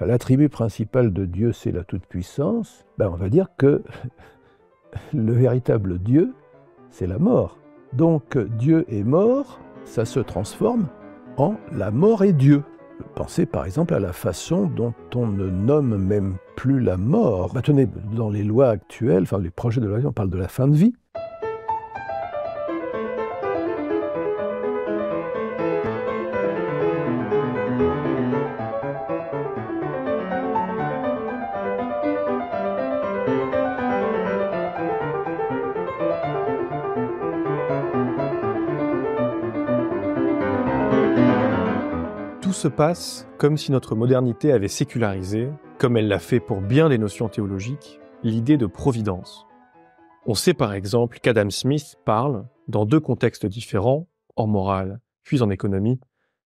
l'attribut principal de Dieu, c'est la toute-puissance, ben on va dire que le véritable Dieu, c'est la mort. Donc Dieu est mort, ça se transforme en la mort est Dieu. Pensez par exemple à la façon dont on ne nomme même plus la mort. Ben, tenez, dans les lois actuelles, enfin les projets de loi, on parle de la fin de vie. Tout se passe comme si notre modernité avait sécularisé, comme elle l'a fait pour bien des notions théologiques, l'idée de providence. On sait par exemple qu'Adam Smith parle, dans 2 contextes différents, en morale puis en économie,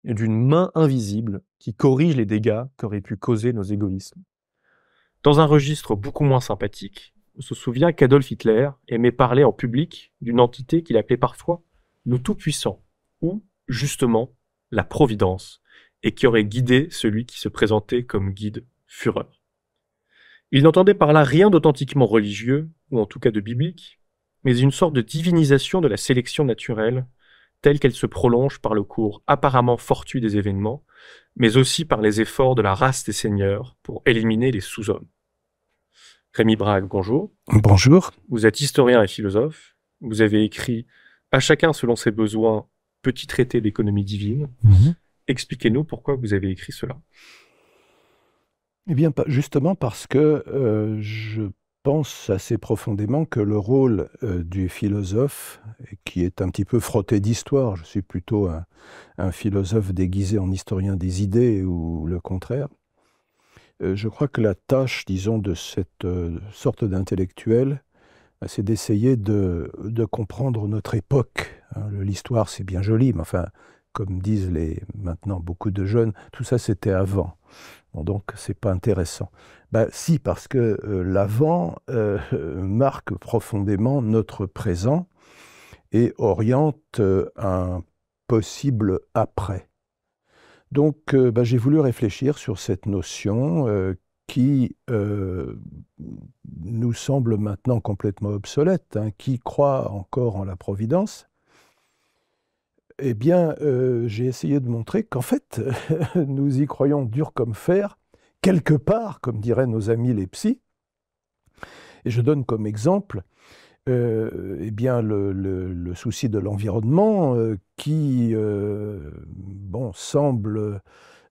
d'une main invisible qui corrige les dégâts qu'auraient pu causer nos égoïsmes. Dans un registre beaucoup moins sympathique, on se souvient qu'Adolf Hitler aimait parler en public d'une entité qu'il appelait parfois le Tout-Puissant, ou, justement, la Providence, et qui aurait guidé celui qui se présentait comme guide Führer. Il n'entendait par là rien d'authentiquement religieux, ou en tout cas de biblique, mais une sorte de divinisation de la sélection naturelle, telle qu'elle se prolonge par le cours apparemment fortuit des événements, mais aussi par les efforts de la race des seigneurs pour éliminer les sous-hommes. Rémi Brague, bonjour. Bonjour. Vous êtes historien et philosophe. Vous avez écrit « À chacun selon ses besoins, petit traité d'économie divine ». Expliquez-nous pourquoi vous avez écrit cela. Eh bien, justement parce que je pense assez profondément que le rôle du philosophe, qui est un petit peu frotté d'histoire, je suis plutôt un philosophe déguisé en historien des idées ou le contraire, je crois que la tâche, disons, de cette sorte d'intellectuel, c'est d'essayer de comprendre notre époque. L'histoire, c'est bien joli, mais enfin, comme disent maintenant beaucoup de jeunes, tout ça, c'était avant. Bon, donc, c'est pas intéressant. Ben, si, parce que l'avant marque profondément notre présent et oriente un possible après. Donc, j'ai voulu réfléchir sur cette notion qui nous semble maintenant complètement obsolète. Qui croit encore en la providence? Eh bien, j'ai essayé de montrer qu'en fait, nous y croyons dur comme fer, quelque part, comme diraient nos amis les psys. Et je donne comme exemple eh bien, le souci de l'environnement qui semble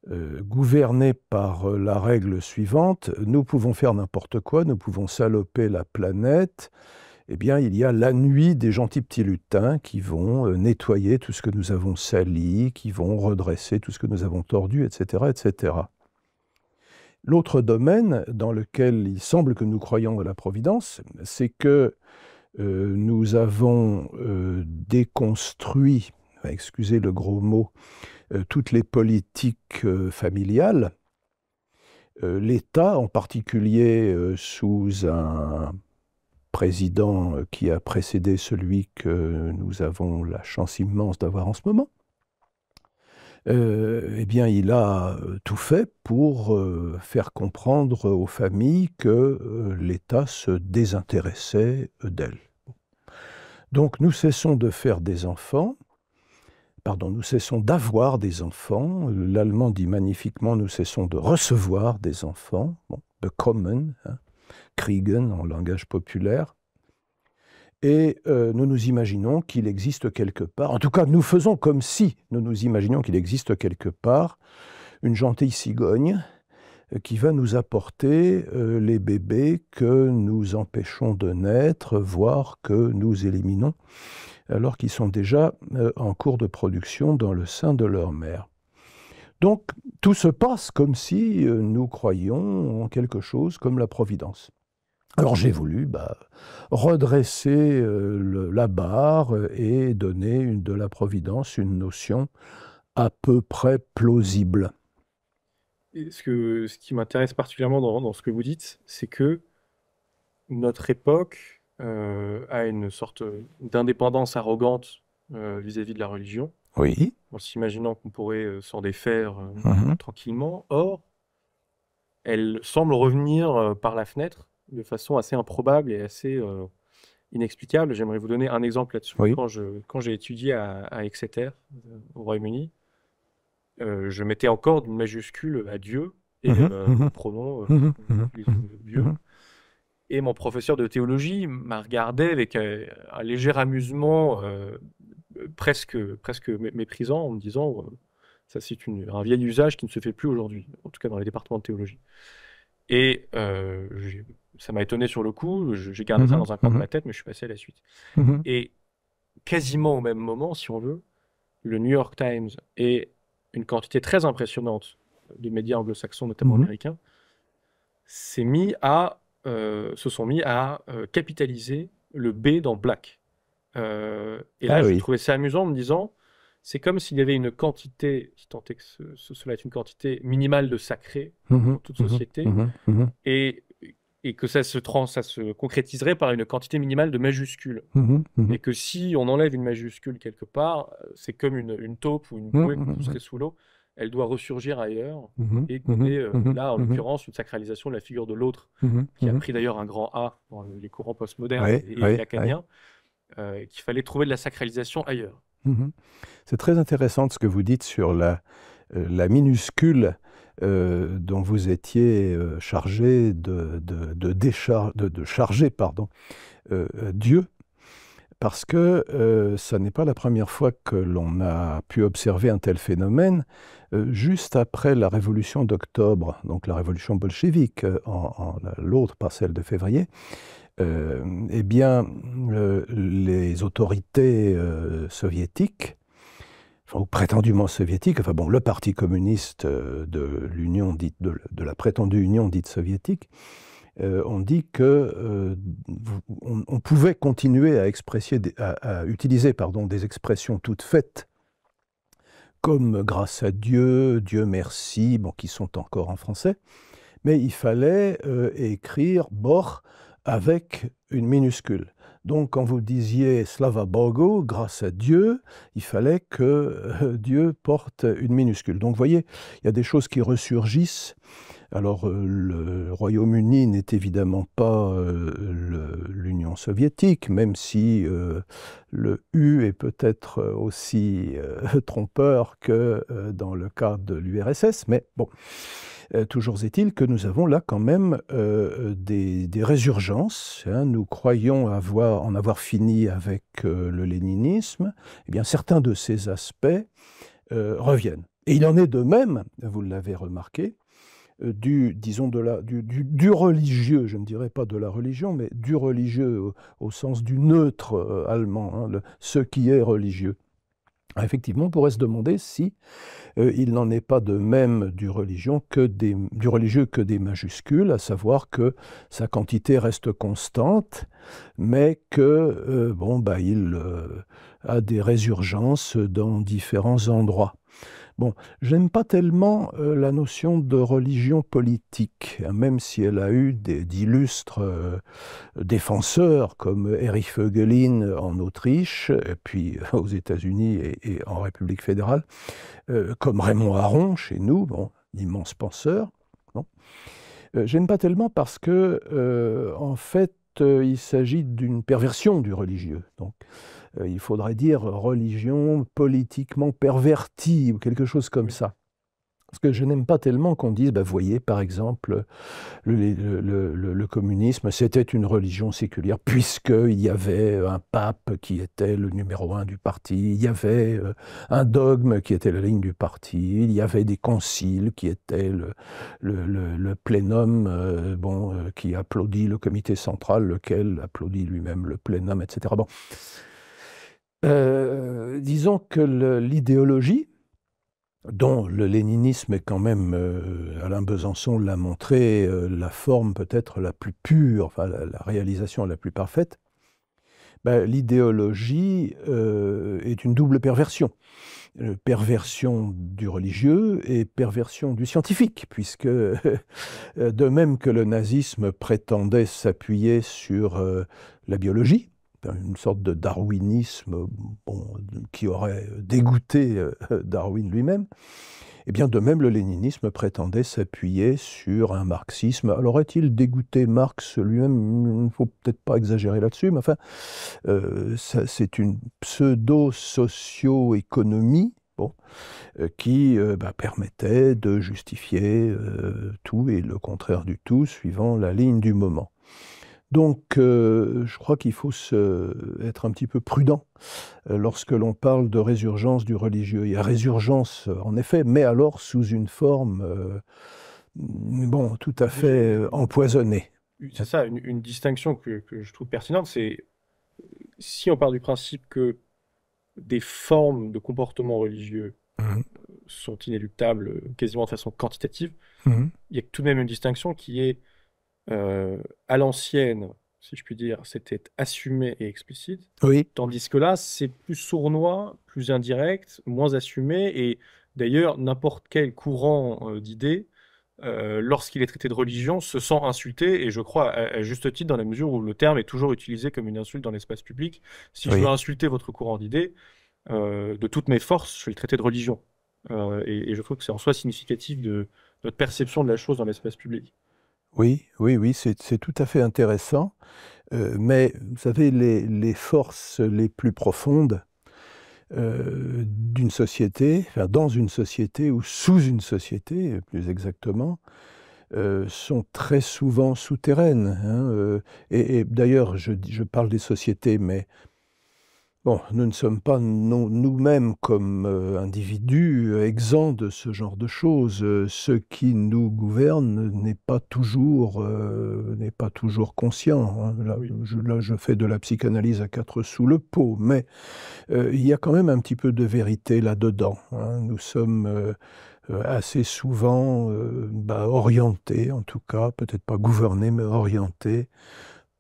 gouverné par la règle suivante: nous pouvons faire n'importe quoi, nous pouvons saloper la planète. Eh bien, il y a la nuit des gentils petits lutins qui vont nettoyer tout ce que nous avons sali, qui vont redresser tout ce que nous avons tordu, etc., etc. L'autre domaine dans lequel il semble que nous croyons à la providence, c'est que nous avons déconstruit, excusez le gros mot, toutes les politiques familiales. L'État, en particulier sous un président qui a précédé celui que nous avons la chance immense d'avoir en ce moment, eh bien, il a tout fait pour faire comprendre aux familles que l'État se désintéressait d'elles. Donc, nous cessons de faire des enfants, nous cessons d'avoir des enfants. L'allemand dit magnifiquement, nous cessons de recevoir des enfants, bekommen, kriegen en langage populaire. Et nous nous imaginons qu'il existe quelque part, en tout cas nous faisons comme si nous nous imaginions qu'il existe quelque part une gentille cigogne qui va nous apporter les bébés que nous empêchons de naître, voire que nous éliminons, alors qu'ils sont déjà en cours de production dans le sein de leur mère. Donc tout se passe comme si nous croyions en quelque chose comme la providence. Alors j'ai voulu redresser la barre et donner de la providence une notion à peu près plausible. Et ce qui m'intéresse particulièrement dans ce que vous dites, c'est que notre époque a une sorte d'indépendance arrogante vis-à-vis de la religion, Oui. en s'imaginant qu'on pourrait s'en défaire tranquillement. Or, elle semble revenir par la fenêtre de façon assez improbable et assez inexplicable. J'aimerais vous donner un exemple là-dessus. Oui. Quand j'ai étudié à Exeter, au Royaume-Uni, je mettais encore une majuscule à Dieu et mon pronom Dieu. Et mon professeur de théologie m'a regardé avec un léger amusement presque méprisant en me disant ça c'est un vieil usage qui ne se fait plus aujourd'hui, en tout cas dans les départements de théologie. Et ça m'a étonné sur le coup, j'ai gardé ça dans un coin de ma tête, mais je suis passé à la suite. Et quasiment au même moment, si on veut, le New York Times et une quantité très impressionnante de médias anglo-saxons, notamment américains, se sont mis à capitaliser le B dans Black. Et là, j'ai trouvé ça amusant en me disant, c'est comme s'il y avait une quantité, si tant est que cela est une quantité minimale de sacré dans toute société, et que ça se concrétiserait par une quantité minimale de majuscules. Et que si on enlève une majuscule quelque part, c'est comme une taupe ou une bouée qui pousserait sous l'eau, elle doit ressurgir ailleurs. Et là, en l'occurrence, une sacralisation de la figure de l'autre, qui a pris d'ailleurs un grand A dans les courants postmodernes et lacaniens, qu'il fallait trouver de la sacralisation ailleurs. C'est très intéressant ce que vous dites sur la minuscule dont vous étiez chargé de charger Dieu, parce que ça n'est pas la première fois que l'on a pu observer un tel phénomène. Juste après la révolution d'octobre, donc la révolution bolchevique, l'autre pas celle de février, eh bien, les autorités soviétiques, ou prétendument soviétiques, enfin bon, le Parti communiste de l'Union dite de la prétendue Union dite soviétique, ont dit que on pouvait continuer à utiliser des expressions toutes faites, comme grâce à Dieu, Dieu merci, bon, qui sont encore en français, mais il fallait écrire Bor avec une minuscule. Donc, quand vous disiez Slava Bogu, grâce à Dieu, il fallait que Dieu porte une minuscule. Donc, vous voyez, il y a des choses qui ressurgissent. Alors, le Royaume-Uni n'est évidemment pas l'Union soviétique, même si le U est peut-être aussi trompeur que dans le cas de l'URSS, mais bon. Toujours est-il que nous avons là quand même des résurgences. Nous croyons en avoir fini avec le léninisme. Eh bien, certains de ces aspects reviennent. Et il en est de même, vous l'avez remarqué, du religieux, je ne dirais pas de la religion, mais du religieux au sens du neutre allemand, ce qui est religieux. Effectivement, on pourrait se demander si il n'en est pas de même du religieux que des majuscules, à savoir que sa quantité reste constante, mais que il a des résurgences dans différents endroits. Bon, j'aime pas tellement la notion de religion politique, même si elle a eu d'illustres défenseurs comme Erich Voegelin en Autriche, et puis aux États-Unis et en République fédérale, comme Raymond Aron chez nous, bon, immense penseur. Bon. J'aime pas tellement parce que, en fait, il s'agit d'une perversion du religieux. Donc, il faudrait dire religion politiquement pervertie ou quelque chose comme ça. Parce que je n'aime pas tellement qu'on dise, voyez, par exemple, le communisme, c'était une religion séculière, puisqu'il y avait un pape qui était le numéro 1 du parti, il y avait un dogme qui était la ligne du parti, il y avait des conciles qui étaient le plénum, qui applaudit le comité central, lequel applaudit lui-même le plénum, etc. Bon. Disons que l'idéologie, dont le léninisme est quand même, Alain Besançon l'a montré, la forme peut-être la plus pure, enfin la réalisation la plus parfaite, l'idéologie est une double perversion. Perversion du religieux et perversion du scientifique, puisque de même que le nazisme prétendait s'appuyer sur la biologie, une sorte de darwinisme qui aurait dégoûté Darwin lui-même. Eh bien, de même, le léninisme prétendait s'appuyer sur un marxisme. Alors, aurait-il dégoûté Marx lui-même? Il ne faut peut-être pas exagérer là-dessus, mais enfin, c'est une pseudo-socio-économie qui permettait de justifier tout et le contraire du tout, suivant la ligne du moment. Donc, je crois qu'il faut être un petit peu prudent lorsque l'on parle de résurgence du religieux. Il y a résurgence, en effet, mais alors sous une forme, tout à fait empoisonnée. C'est ça, une distinction que je trouve pertinente, c'est si on part du principe que des formes de comportement religieux sont inéluctables quasiment de façon quantitative, il y a tout de même une distinction qui est à l'ancienne, si je puis dire, c'était assumé et explicite. Oui. Tandis que là, c'est plus sournois, plus indirect, moins assumé. Et d'ailleurs, n'importe quel courant d'idées, lorsqu'il est traité de religion, se sent insulté. Et je crois à juste titre, dans la mesure où le terme est toujours utilisé comme une insulte dans l'espace public. Si je veux insulter votre courant d'idées, de toutes mes forces, je vais le traiter de religion. Et je trouve que c'est en soi significatif de notre perception de la chose dans l'espace public. Oui, c'est tout à fait intéressant. Mais vous savez, les forces les plus profondes d'une société, enfin dans une société ou sous une société, plus exactement, sont très souvent souterraines. Et d'ailleurs, je parle des sociétés, mais bon, nous ne sommes pas nous-mêmes comme individus exempts de ce genre de choses. Ce qui nous gouverne n'est pas toujours conscient. Hein. Là, je fais de la psychanalyse à 4 sous le pot, mais il y a quand même un petit peu de vérité là-dedans. Hein. Nous sommes assez souvent orientés, en tout cas, peut-être pas gouvernés, mais orientés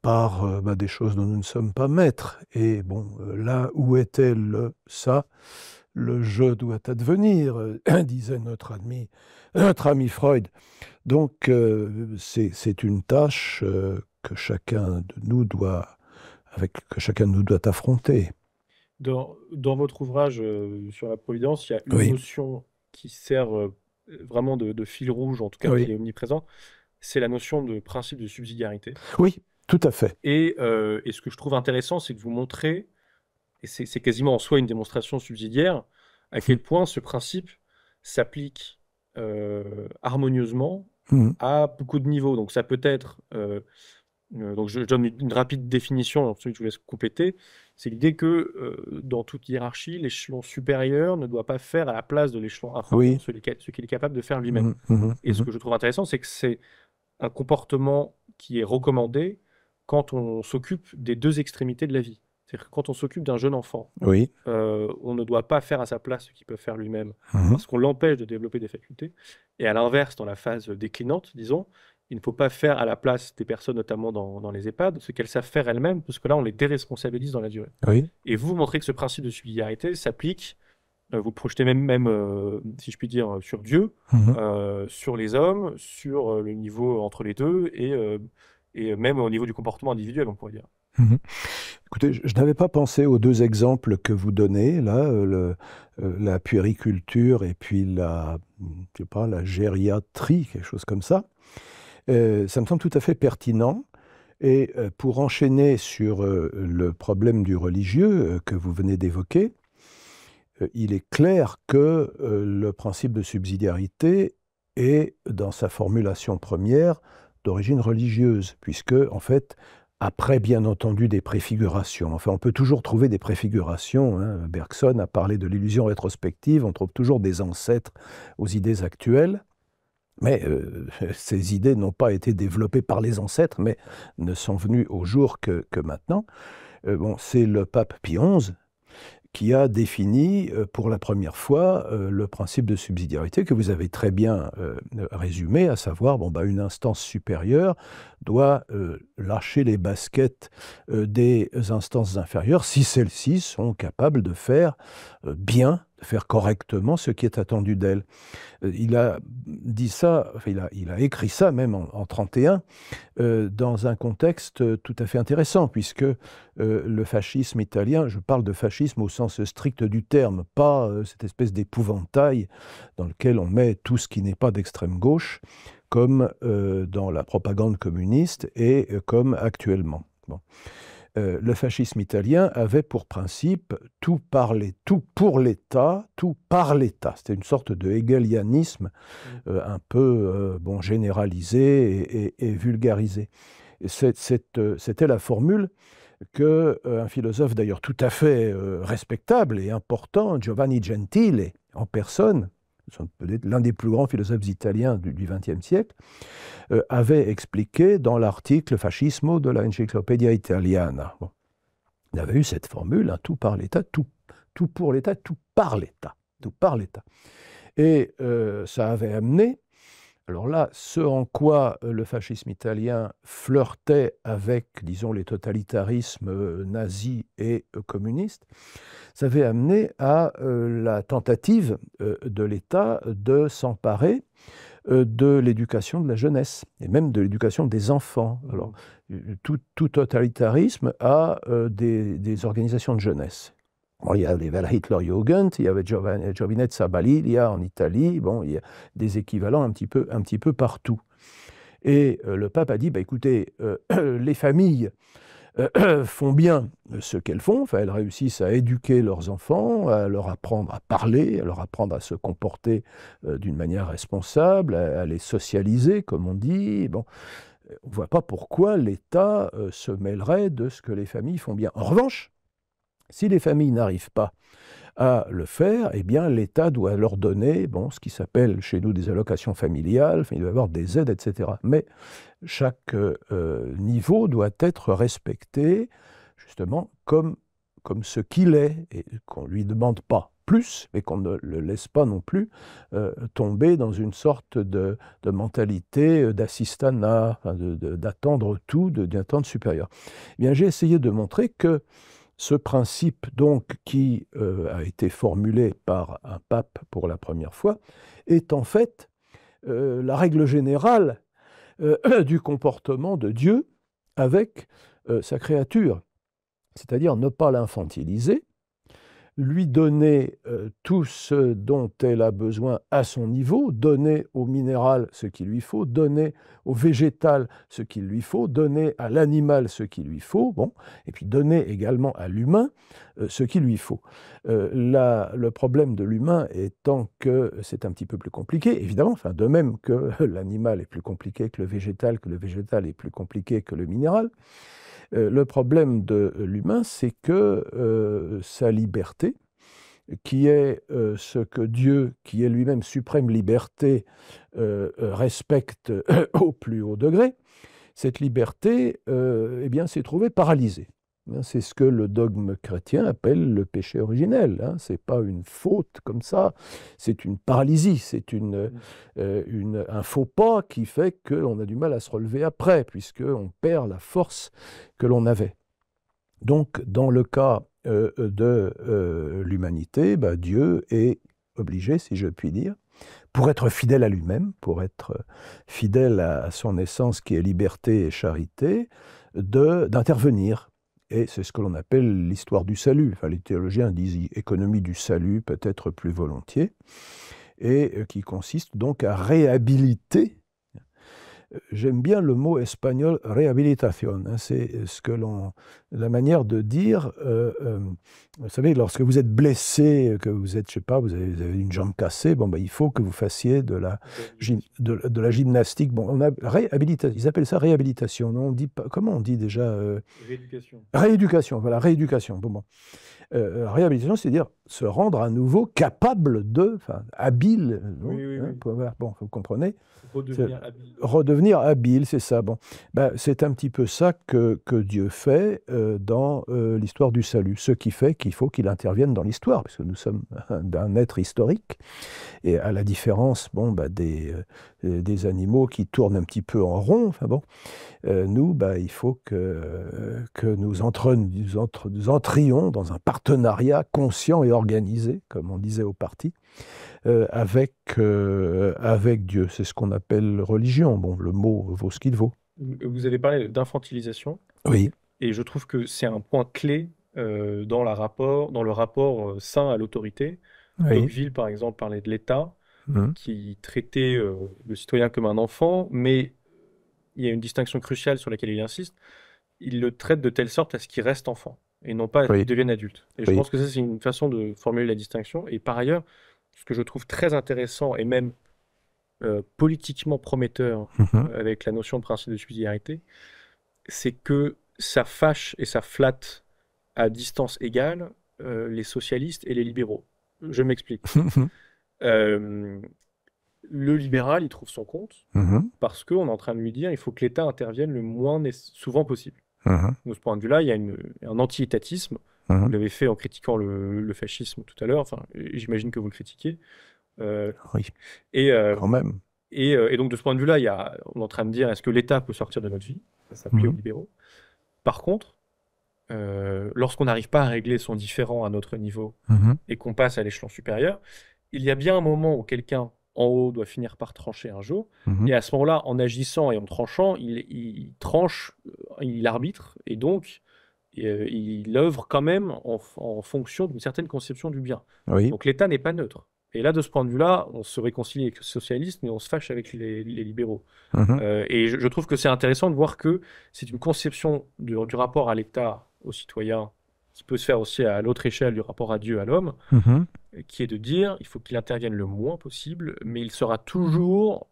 par des choses dont nous ne sommes pas maîtres. Et bon, là où est-elle ça? Le jeu doit advenir, disait notre ami Freud. Donc, c'est une tâche que chacun de nous doit affronter. Dans votre ouvrage sur la Providence, il y a une notion qui sert vraiment de fil rouge, en tout cas qui est omniprésent, c'est la notion de principe de subsidiarité. Oui, tout à fait. Et ce que je trouve intéressant, c'est que vous montrez, et c'est quasiment en soi une démonstration subsidiaire, à quel point ce principe s'applique harmonieusement à beaucoup de niveaux. Donc ça peut être... donc je donne une rapide définition, ensuite je vous laisse compléter. C'est l'idée que dans toute hiérarchie, l'échelon supérieur ne doit pas faire à la place de l'échelon inférieur ce qu'il est capable de faire lui-même. Et ce que je trouve intéressant, c'est que c'est un comportement qui est recommandé quand on s'occupe des deux extrémités de la vie. C'est-à-dire que quand on s'occupe d'un jeune enfant, on ne doit pas faire à sa place ce qu'il peut faire lui-même, parce qu'on l'empêche de développer des facultés. Et à l'inverse, dans la phase déclinante, disons, il ne faut pas faire à la place des personnes, notamment dans les EHPAD, ce qu'elles savent faire elles-mêmes, parce que là, on les déresponsabilise dans la durée. Et vous montrez que ce principe de subsidiarité s'applique, vous le projetez même si je puis dire, sur Dieu, sur les hommes, sur le niveau entre les deux, et même au niveau du comportement individuel, on pourrait dire. Écoutez, je n'avais pas pensé aux deux exemples que vous donnez, là, la puériculture et puis la gériatrie, quelque chose comme ça. Ça me semble tout à fait pertinent. Et pour enchaîner sur le problème du religieux que vous venez d'évoquer, il est clair que le principe de subsidiarité est, dans sa formulation première, d'origine religieuse, puisque, en fait, après, bien entendu, des préfigurations. Enfin, on peut toujours trouver des préfigurations. Hein. Bergson a parlé de l'illusion rétrospective. On trouve toujours des ancêtres aux idées actuelles. Mais ces idées n'ont pas été développées par les ancêtres, mais ne sont venues au jour que maintenant. C'est le pape Pie XI qui a défini pour la première fois le principe de subsidiarité que vous avez très bien résumé, à savoir une instance supérieure doit lâcher les baskets des instances inférieures si celles-ci sont capables de faire bien faire correctement ce qui est attendu d'elle. Il a dit ça, enfin, il a écrit ça même en 1931, dans un contexte tout à fait intéressant, puisque le fascisme italien, je parle de fascisme au sens strict du terme, pas cette espèce d'épouvantail dans lequel on met tout ce qui n'est pas d'extrême gauche, comme dans la propagande communiste et comme actuellement. Bon. Le fascisme italien avait pour principe tout pour l'État, tout par l'État. C'était une sorte de hegelianisme un peu généralisé et vulgarisé. C'était la formule qu'un philosophe d'ailleurs tout à fait respectable et important, Giovanni Gentile, en personne, peut-être l'un des plus grands philosophes italiens du XXe siècle, avait expliqué dans l'article Fascismo de la Enciclopedia Italiana. Bon. Il avait eu cette formule, tout par l'État, tout pour l'État, tout par l'État, tout par l'État. Et ça avait amené, alors là, ce en quoi le fascisme italien flirtait avec, disons, les totalitarismes nazis et communistes, ça avait amené à la tentative de l'État de s'emparer de l'éducation de la jeunesse, et même de l'éducation des enfants. Alors, tout totalitarisme a des organisations de jeunesse. Bon, il y a les Hitlerjugend, il y avait Giovinezza Baliglia en Italie, bon, il y a des équivalents un petit peu partout. Et le pape a dit, écoutez, les familles font bien ce qu'elles font, enfin, elles réussissent à éduquer leurs enfants, à leur apprendre à parler, à leur apprendre à se comporter d'une manière responsable, à les socialiser, comme on dit. Bon, on ne voit pas pourquoi l'État se mêlerait de ce que les familles font bien. En revanche, si les familles n'arrivent pas à le faire, eh bien l'État doit leur donner ce qui s'appelle chez nous des allocations familiales, enfin, il doit y avoir des aides, etc. Mais chaque niveau doit être respecté justement comme ce qu'il est, et qu'on ne lui demande pas plus, mais qu'on ne le laisse pas non plus tomber dans une sorte de mentalité d'assistanat, d'attendre tout, d'une attente supérieure. Eh bien, j'ai essayé de montrer que ce principe, donc, qui a été formulé par un pape pour la première fois, est en fait la règle générale du comportement de Dieu avec sa créature. C'est-à-dire ne pas l'infantiliser, lui donner tout ce dont elle a besoin à son niveau, donner au minéral ce qu'il lui faut, donner au végétal ce qu'il lui faut, donner à l'animal ce qu'il lui faut, et puis donner également à l'humain ce qu'il lui faut. Le problème de l'humain étant que c'est un petit peu plus compliqué, évidemment, de même que l'animal est plus compliqué que le végétal est plus compliqué que le minéral. Le problème de l'humain, c'est que sa liberté, qui est ce que Dieu, qui est lui-même suprême liberté, respecte au plus haut degré, cette liberté s'est trouvée paralysée. C'est ce que le dogme chrétien appelle le péché originel. Ce n'est pas une faute comme ça, c'est une paralysie, c'est un faux pas qui fait qu'on a du mal à se relever après, puisqu'on perd la force que l'on avait. Donc, dans le cas de l'humanité, Dieu est obligé, si je puis dire, pour être fidèle à lui-même, pour être fidèle à son essence qui est liberté et charité, d'intervenir. Et c'est ce que l'on appelle l'histoire du salut. Enfin, les théologiens disent économie du salut, peut-être plus volontiers, et qui consiste donc à réhabiliter. J'aime bien le mot espagnol rehabilitación. C'est la manière de dire. Vous savez, lorsque vous êtes blessé, que vous êtes, je sais pas, vous avez une jambe cassée, il faut que vous fassiez de la gymnastique. On a réhabilitation. Ils appellent ça réhabilitation. Non, on dit pas. Comment on dit déjà Rééducation. Rééducation. Voilà, rééducation. Réhabilitation, c'est-à-dire se rendre à nouveau capable habile. Oui. Voilà, vous comprenez. Redevenir habile. devenir habile, c'est ça. Bon, ben, c'est un petit peu ça que Dieu fait dans l'histoire du salut. Ce qui fait qu'il faut qu'il intervienne dans l'histoire, puisque nous sommes d'un être historique. Et à la différence bon, ben, des animaux qui tournent un petit peu en rond, enfin bon, nous, ben, il faut que nous entrions dans un partenariat conscient et organisé, comme on disait au parti, avec Dieu. C'est ce qu'on appelle religion. Bon, le mot vaut ce qu'il vaut. Vous avez parlé d'infantilisation, Oui, et je trouve que c'est un point clé dans le rapport sain à l'autorité. oui. Tocqueville, par exemple, parlait de l'État, Mhm. qui traitait le citoyen comme un enfant, mais il y a une distinction cruciale sur laquelle il insiste. Il le traite de telle sorte à ce qu'il reste enfant, et non pas à ce qu'il Oui, devienne adulte. Et je oui. pense que ça, c'est une façon de formuler la distinction. Et par ailleurs, ce que je trouve très intéressant et même politiquement prometteur Mhm. avec la notion de principe de subsidiarité, c'est que ça fâche et ça flatte à distance égale les socialistes et les libéraux. Je m'explique. Euh, le libéral, il trouve son compte Mhm. parce qu'on est en train de lui dire il faut que l'État intervienne le moins souvent possible. Mhm. De ce point de vue-là, il y a un anti-étatisme. Vous Mhm. l'avez fait en critiquant le fascisme tout à l'heure. Enfin, j'imagine que vous le critiquez. Euh, Oui, et, euh, quand même. et donc, de ce point de vue-là, on est en train de dire est-ce que l'État peut sortir de notre vie? Ça s'applique aux Mhm. libéraux. Par contre, lorsqu'on n'arrive pas à régler son différend à notre niveau Mhm. et qu'on passe à l'échelon supérieur, il y a bien un moment où quelqu'un en haut doit finir par trancher un jour. Mhm. Et à ce moment-là, en agissant et en tranchant, il tranche, il arbitre, et donc il œuvre quand même en fonction d'une certaine conception du bien. Oui. Donc l'État n'est pas neutre. Et là, de ce point de vue-là, on se réconcilie avec les socialistes, mais on se fâche avec les libéraux. Mhm. Et je trouve que c'est intéressant de voir que c'est une conception du rapport à l'État, aux citoyens, qui peut se faire aussi à l'autre échelle du rapport à Dieu, à l'homme, Mhm. qui est de dire il faut qu'il intervienne le moins possible, mais il sera toujours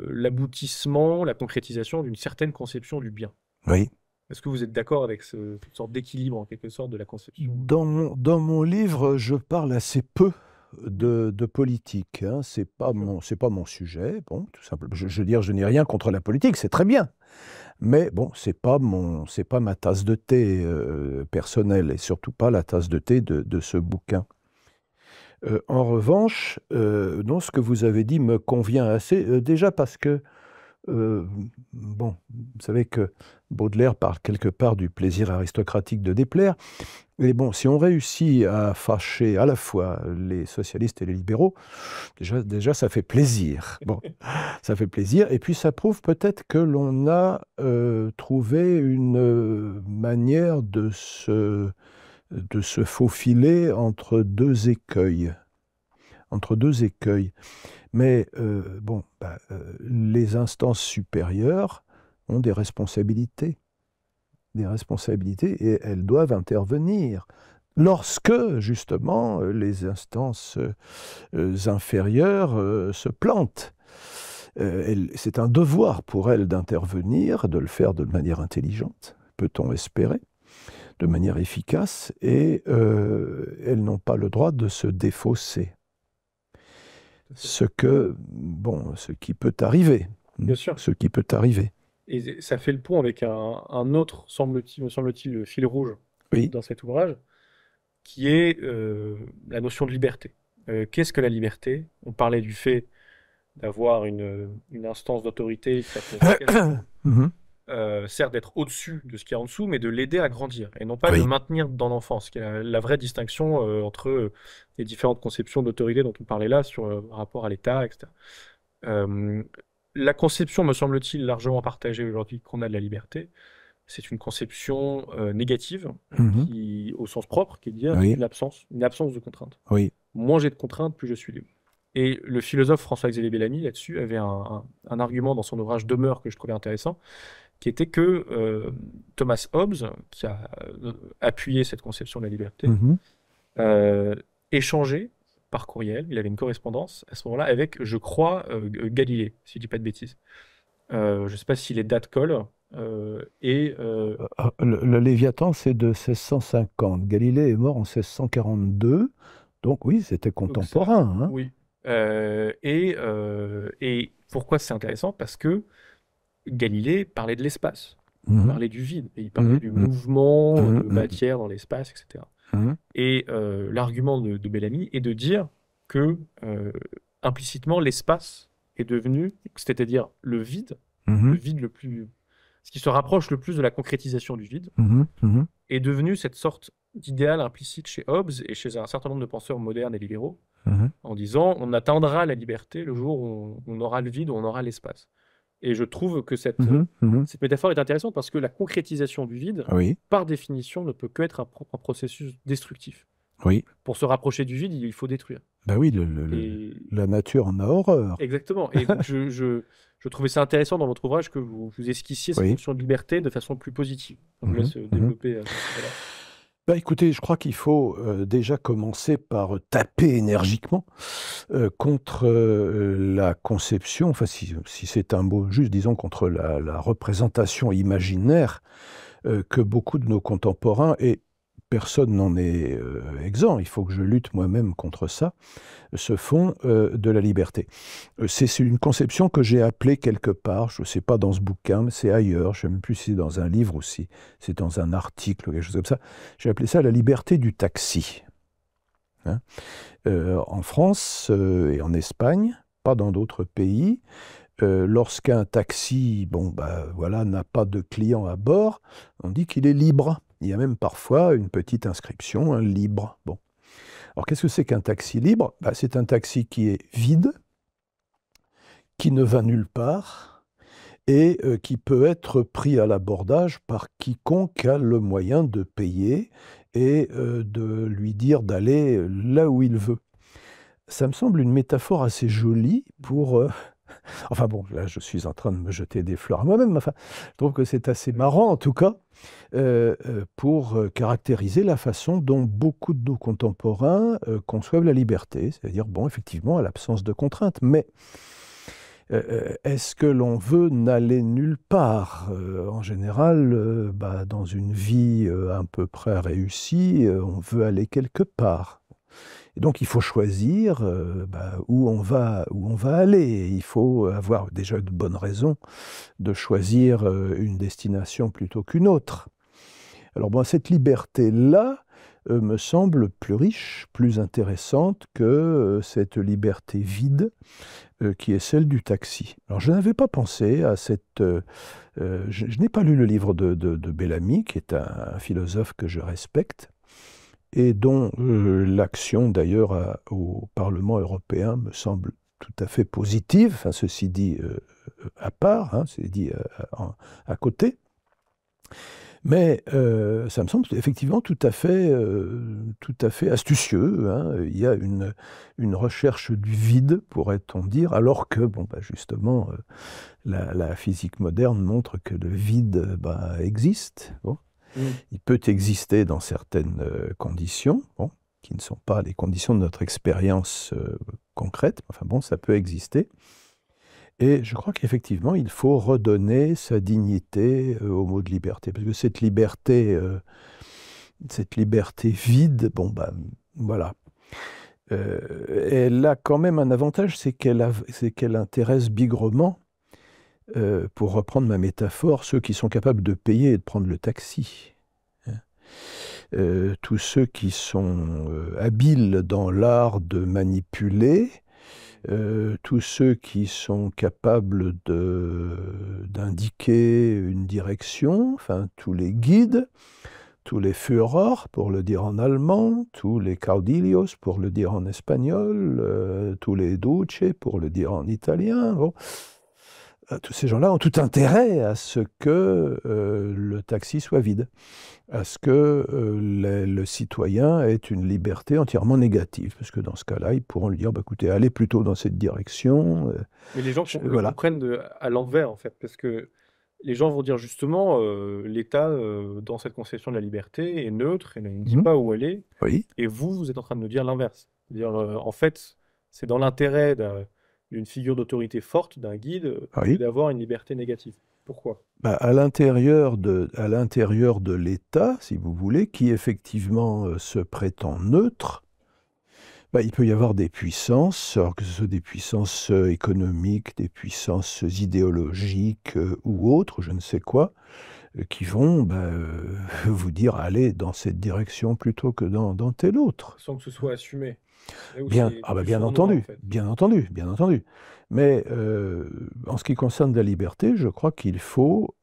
l'aboutissement, la concrétisation d'une certaine conception du bien. Oui. Est-ce que vous êtes d'accord avec cette sorte d'équilibre, en quelque sorte, de la conception? Dans mon livre, je parle assez peu de politique. Hein. C'est pas mon sujet. Bon, tout simplement. Je veux dire, je n'ai rien contre la politique, c'est très bien. Mais bon, c'est pas ma tasse de thé personnelle, et surtout pas la tasse de thé de ce bouquin. En revanche, non, ce que vous avez dit me convient assez. Déjà parce que bon, vous savez que Baudelaire parle quelque part du plaisir aristocratique de déplaire. Et bon, si on réussit à fâcher à la fois les socialistes et les libéraux, déjà ça fait plaisir. Bon, ça fait plaisir. Et puis ça prouve peut-être que l'on a trouvé une manière de se faufiler entre deux écueils. Entre deux écueils. Mais bon, les instances supérieures ont des responsabilités, et elles doivent intervenir lorsque, justement, les instances inférieures se plantent. C'est un devoir pour elles d'intervenir, de le faire de manière intelligente, peut-on espérer, de manière efficace, et elles n'ont pas le droit de se défausser. Ce qui peut arriver. Bien sûr. Ce qui peut arriver. Et ça fait le pont avec un autre, me semble-t-il, fil rouge Oui. dans cet ouvrage, qui est la notion de liberté. Qu'est-ce que la liberté? On parlait du fait d'avoir une instance d'autorité qui s'appelle certes d'être au-dessus de ce qu'il y a en dessous, mais de l'aider à grandir, et non pas de Oui. le maintenir dans l'enfance, qui est la vraie distinction entre les différentes conceptions d'autorité dont on parlait là, sur le rapport à l'État, etc. La conception, me semble-t-il, largement partagée aujourd'hui qu'on a de la liberté, c'est une conception négative, au sens propre, qui est de dire Oui. une absence de contrainte. Oui. Moins j'ai de contraintes, plus je suis libre. Et le philosophe François-Xavier Bellamy, là-dessus, avait un argument dans son ouvrage Demeure que je trouvais intéressant, qui était que Thomas Hobbes, qui a appuyé cette conception de la liberté, échangeait par courriel, il avait une correspondance à ce moment-là avec, je crois, Galilée, si je ne dis pas de bêtises. Je ne sais pas si les dates collent. Le Léviathan, c'est de 1650. Galilée est mort en 1642. Donc oui, c'était contemporain. Hein. Oui. Et pourquoi c'est intéressant? Parce que Galilée parlait de l'espace, il Mhm. parlait du vide, et il parlait du Mhm. mouvement de Mhm. matière dans l'espace, etc. Mhm. Et l'argument de Bellamy est de dire que implicitement l'espace est devenu, c'est-à-dire le Mhm. vide le plus, ce qui se rapproche le plus de la concrétisation du vide, Mhm. Mhm. est devenu cette sorte d'idéal implicite chez Hobbes et chez un certain nombre de penseurs modernes et libéraux, Mhm. en disant on atteindra la liberté le jour où on aura le vide, où on aura l'espace. Et je trouve que Mhm. Mhm. cette métaphore est intéressante parce que la concrétisation du vide, Oui, par définition, ne peut que être un processus destructif. oui. Pour se rapprocher du vide, il faut détruire. Ben oui, Et la nature en a horreur. exactement. Et donc je trouvais ça intéressant dans votre ouvrage que vous esquissiez cette Oui. notion de liberté de façon plus positive. Donc, je vous Mhm. laisse Mhm. développer à ce sujet-là. Ben écoutez, je crois qu'il faut déjà commencer par taper énergiquement contre la conception, enfin si c'est un mot juste, disons contre la représentation imaginaire que beaucoup de nos contemporains, et personne n'en est exempt, il faut que je lutte moi-même contre ça, se font de la liberté. C'est une conception que j'ai appelée quelque part, je ne sais pas dans ce bouquin, mais c'est ailleurs, je ne sais même plus si c'est dans un livre ou si c'est dans un article ou quelque chose comme ça, j'ai appelé ça la liberté du taxi. Hein. En France et en Espagne, pas dans d'autres pays, lorsqu'un taxi voilà, n'a pas de client à bord, on dit qu'il est libre. Il y a même parfois une petite inscription, libre. Bon. Alors qu'est-ce que c'est qu'un taxi libre? C'est un taxi qui est vide, qui ne va nulle part et qui peut être pris à l'abordage par quiconque a le moyen de payer et de lui dire d'aller là où il veut. Ça me semble une métaphore assez jolie pour enfin bon, là, je suis en train de me jeter des fleurs à moi-même. Enfin, je trouve que c'est assez marrant, en tout cas, pour caractériser la façon dont beaucoup de nos contemporains conçoivent la liberté. C'est-à-dire, bon, effectivement, à l'absence de contraintes. Mais est-ce que l'on veut n'aller nulle part? En général, dans une vie à peu près réussie, on veut aller quelque part. Et donc, il faut choisir où on va aller. Il faut avoir déjà de bonnes raisons de choisir une destination plutôt qu'une autre. Alors, bon, cette liberté-là me semble plus riche, plus intéressante que cette liberté vide qui est celle du taxi. Alors, je n'avais pas pensé à cette... je n'ai pas lu le livre de Bellamy, qui est un philosophe que je respecte, et dont l'action d'ailleurs au Parlement européen me semble tout à fait positive, enfin, ceci dit à part, hein, c'est dit à côté, mais ça me semble effectivement tout à fait astucieux. Hein. Il y a une recherche du vide, pourrait-on dire, alors que, bon, justement, la physique moderne montre que le vide existe. Bon. Il peut exister dans certaines conditions, bon, qui ne sont pas les conditions de notre expérience concrète. Enfin bon, ça peut exister. Et je crois qu'effectivement, il faut redonner sa dignité au mot de liberté. Parce que cette liberté vide, voilà. Elle a quand même un avantage, c'est qu'elle intéresse bigrement, pour reprendre ma métaphore, ceux qui sont capables de payer et de prendre le taxi. Tous ceux qui sont habiles dans l'art de manipuler, tous ceux qui sont capables d'indiquer une direction, enfin tous les guides, tous les Führer, pour le dire en allemand, tous les caudillos, pour le dire en espagnol, tous les duce, pour le dire en italien. Bon. Tous ces gens-là ont tout intérêt à ce que le taxi soit vide, à ce que le citoyen ait une liberté entièrement négative, parce que dans ce cas-là, ils pourront lui dire, écoutez, allez plutôt dans cette direction. Mais les gens voilà. comprennent à l'envers, en fait, parce que les gens vont dire justement, l'État, dans cette conception de la liberté, est neutre, et ne dit pas où aller, Oui. et vous êtes en train de nous dire l'inverse. C'est-à-dire, en fait, c'est dans l'intérêt d'une figure d'autorité forte, d'un guide, Oui. d'avoir une liberté négative. Pourquoi? À l'intérieur de l'État, si vous voulez, qui effectivement se prétend neutre, Il peut y avoir des puissances, alors que ce soit des puissances économiques, des puissances idéologiques ou autres, je ne sais quoi, qui vont vous dire allez dans cette direction plutôt que dans telle autre. Sans que ce soit assumé. Bien entendu, En fait. bien entendu, bien entendu. Mais en ce qui concerne la liberté, je crois qu'il faut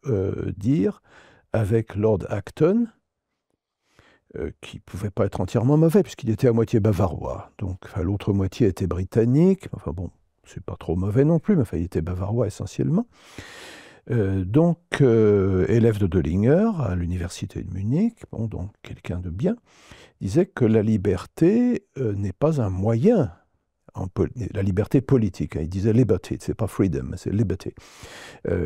dire avec Lord Acton, qui ne pouvait pas être entièrement mauvais, puisqu'il était à moitié bavarois. Donc, l'autre moitié était britannique. Enfin bon, c'est pas trop mauvais non plus, mais il était bavarois essentiellement. Élève de Döllinger à l'université de Munich, donc quelqu'un de bien, disait que la liberté n'est pas un moyen, la liberté politique. Il disait liberty, c'est pas freedom, c'est liberty.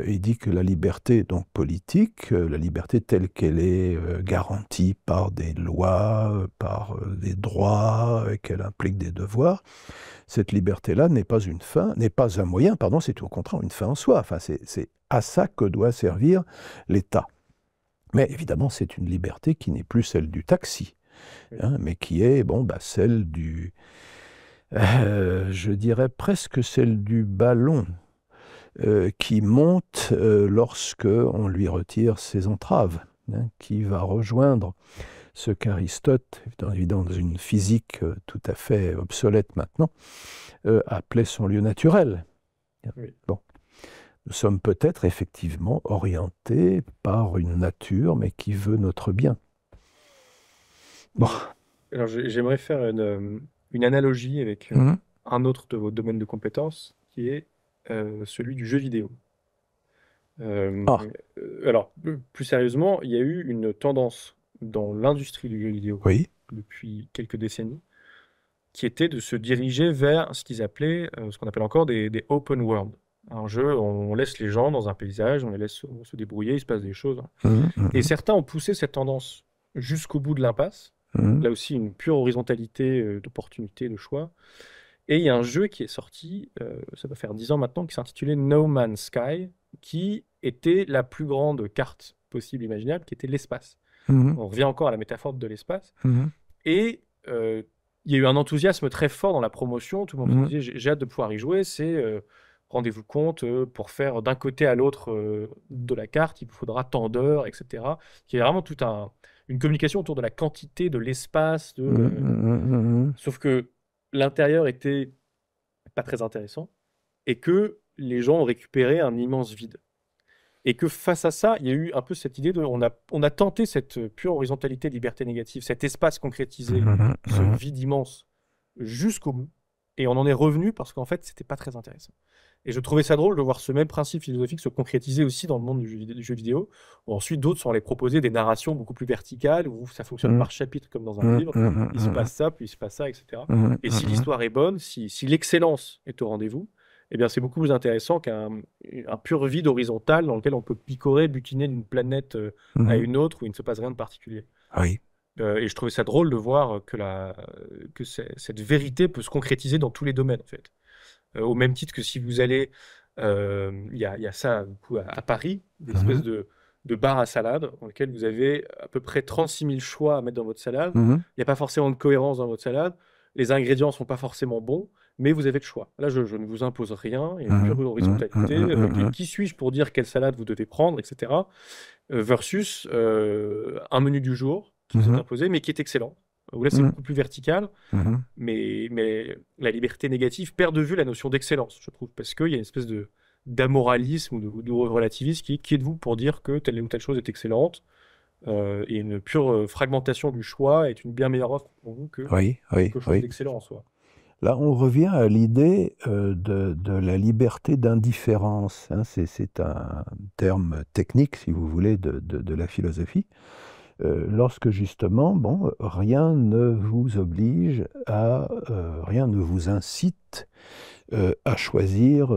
Il dit que la liberté donc politique, la liberté telle qu'elle est garantie par des lois, par des droits, et qu'elle implique des devoirs, cette liberté-là n'est pas une fin, n'est pas un moyen, pardon, c'est au contraire une fin en soi. Enfin, c'est à ça que doit servir l'État. Mais évidemment, c'est une liberté qui n'est plus celle du taxi, mais qui est celle du, je dirais presque celle du ballon, qui monte lorsque on lui retire ses entraves, qui va rejoindre ce qu'Aristote, évidemment dans une physique tout à fait obsolète maintenant, appelait son lieu naturel. Oui. Bon. Nous sommes peut-être effectivement orientés par une nature, mais qui veut notre bien. Bon. Alors j'aimerais faire une analogie avec un autre de vos domaines de compétences, qui est celui du jeu vidéo. Alors, plus sérieusement, il y a eu une tendance dans l'industrie du jeu vidéo depuis quelques décennies, qui était de se diriger vers ce qu'ils appelaient, ce qu'on appelle encore des open world. Un jeu, on laisse les gens dans un paysage, on les laisse se débrouiller, il se passe des choses. Et certains ont poussé cette tendance jusqu'au bout de l'impasse. Là aussi, une pure horizontalité d'opportunités, de choix. Et il y a un jeu qui est sorti, ça doit faire 10 ans maintenant, qui s'intitulait No Man's Sky, qui était la plus grande carte possible, imaginable, qui était l'espace. On revient encore à la métaphore de l'espace. Et il y a eu un enthousiasme très fort dans la promotion. Tout le monde se disait, j'ai hâte de pouvoir y jouer. C'est, rendez-vous compte, pour faire d'un côté à l'autre de la carte, il vous faudra tant d'heures, etc. Il y a vraiment toute une communication autour de la quantité, de l'espace. Sauf que l'intérieur était pas très intéressant et que les gens ont récupéré un immense vide. Et que face à ça, il y a eu un peu cette idée on a tenté cette pure horizontalité, liberté négative, cet espace concrétisé, ce vide immense, jusqu'au bout. Et on en est revenu parce qu'en fait, c'était pas très intéressant. Et je trouvais ça drôle de voir ce même principe philosophique se concrétiser aussi dans le monde du jeu vidéo. Ensuite, d'autres sont allés proposer des narrations beaucoup plus verticales, où ça fonctionne par chapitre comme dans un livre. Il se passe ça, puis il se passe ça, etc. Et si l'histoire est bonne, si l'excellence est au rendez-vous, eh bien, c'est beaucoup plus intéressant qu'un pur vide horizontal dans lequel on peut picorer, butiner d'une planète à une autre où il ne se passe rien de particulier. Oui. Et je trouvais ça drôle de voir que cette vérité peut se concrétiser dans tous les domaines, en fait. Au même titre que si vous allez, il y a ça à Paris, des espèces de bars à salade dans lesquels vous avez à peu près 36 000 choix à mettre dans votre salade. Il n'y a pas forcément de cohérence dans votre salade. Les ingrédients ne sont pas forcément bons, mais vous avez le choix. Là, je ne vous impose rien. Il y a une pure horizontalité. Qui suis-je pour dire quelle salade vous devez prendre, etc. Versus un menu du jour qui vous est imposé, mais qui est excellent. Là, c'est beaucoup plus vertical, mais la liberté négative perd de vue la notion d'excellence, je trouve, parce qu'il y a une espèce d'amoralisme ou de relativisme qui êtes-vous pour dire que telle ou telle chose est excellente, et une pure fragmentation du choix est une bien meilleure offre pour vous que quelque chose d'excellent en soi. Là, on revient à l'idée de la liberté d'indifférence. C'est un terme technique, si vous voulez, de la philosophie. Lorsque justement, rien ne vous oblige rien ne vous incite à choisir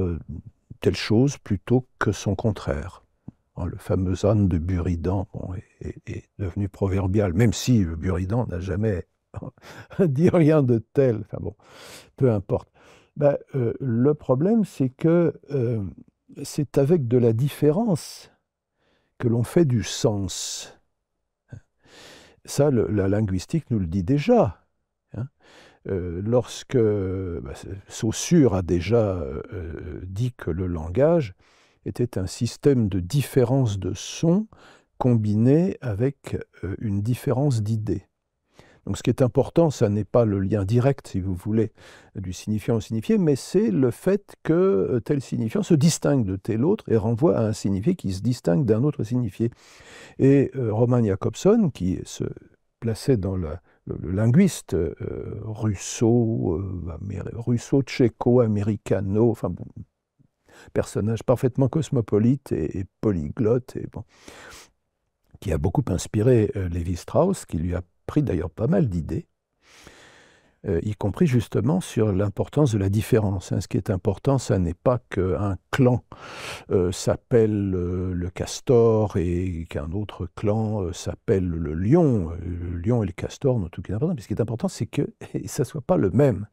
telle chose plutôt que son contraire. Le fameux âne de Buridan est devenu proverbial, même si Buridan n'a jamais dit rien de tel. Enfin bon, peu importe. Le problème, c'est que c'est avec de la différence que l'on fait du sens. Ça, la linguistique nous le dit déjà. lorsque Saussure a déjà dit que le langage était un système de différence de sons combiné avec une différence d'idées. Donc ce qui est important, ça n'est pas le lien direct, si vous voulez, du signifiant au signifié, mais c'est le fait que tel signifiant se distingue de tel autre et renvoie à un signifié qui se distingue d'un autre signifié. Et Roman Jakobson, qui se plaçait dans le linguiste russo-tchéco-américano, enfin bon, personnage parfaitement cosmopolite et polyglotte, et bon, qui a beaucoup inspiré Lévi-Strauss, qui lui a pris d'ailleurs pas mal d'idées, y compris justement sur l'importance de la différence. Ce qui est important, ça n'est pas qu'un clan s'appelle le castor et qu'un autre clan s'appelle le lion. Le lion et le castor n'ont aucune importance. Mais ce qui est important, c'est que ça ne soit pas le même.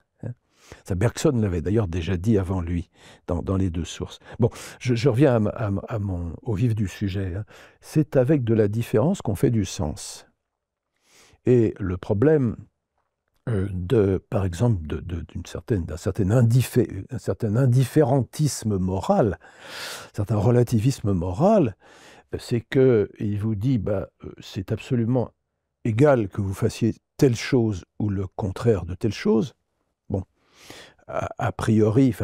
Ça, Bergson l'avait d'ailleurs déjà dit avant lui, dans les deux sources. Bon, je reviens au vif du sujet. C'est avec de la différence qu'on fait du sens. Et le problème par exemple, d'un certain indifférentisme moral, un certain relativisme moral, c'est qu'il vous dit, c'est absolument égal que vous fassiez telle chose ou le contraire de telle chose. Bon, à première vue,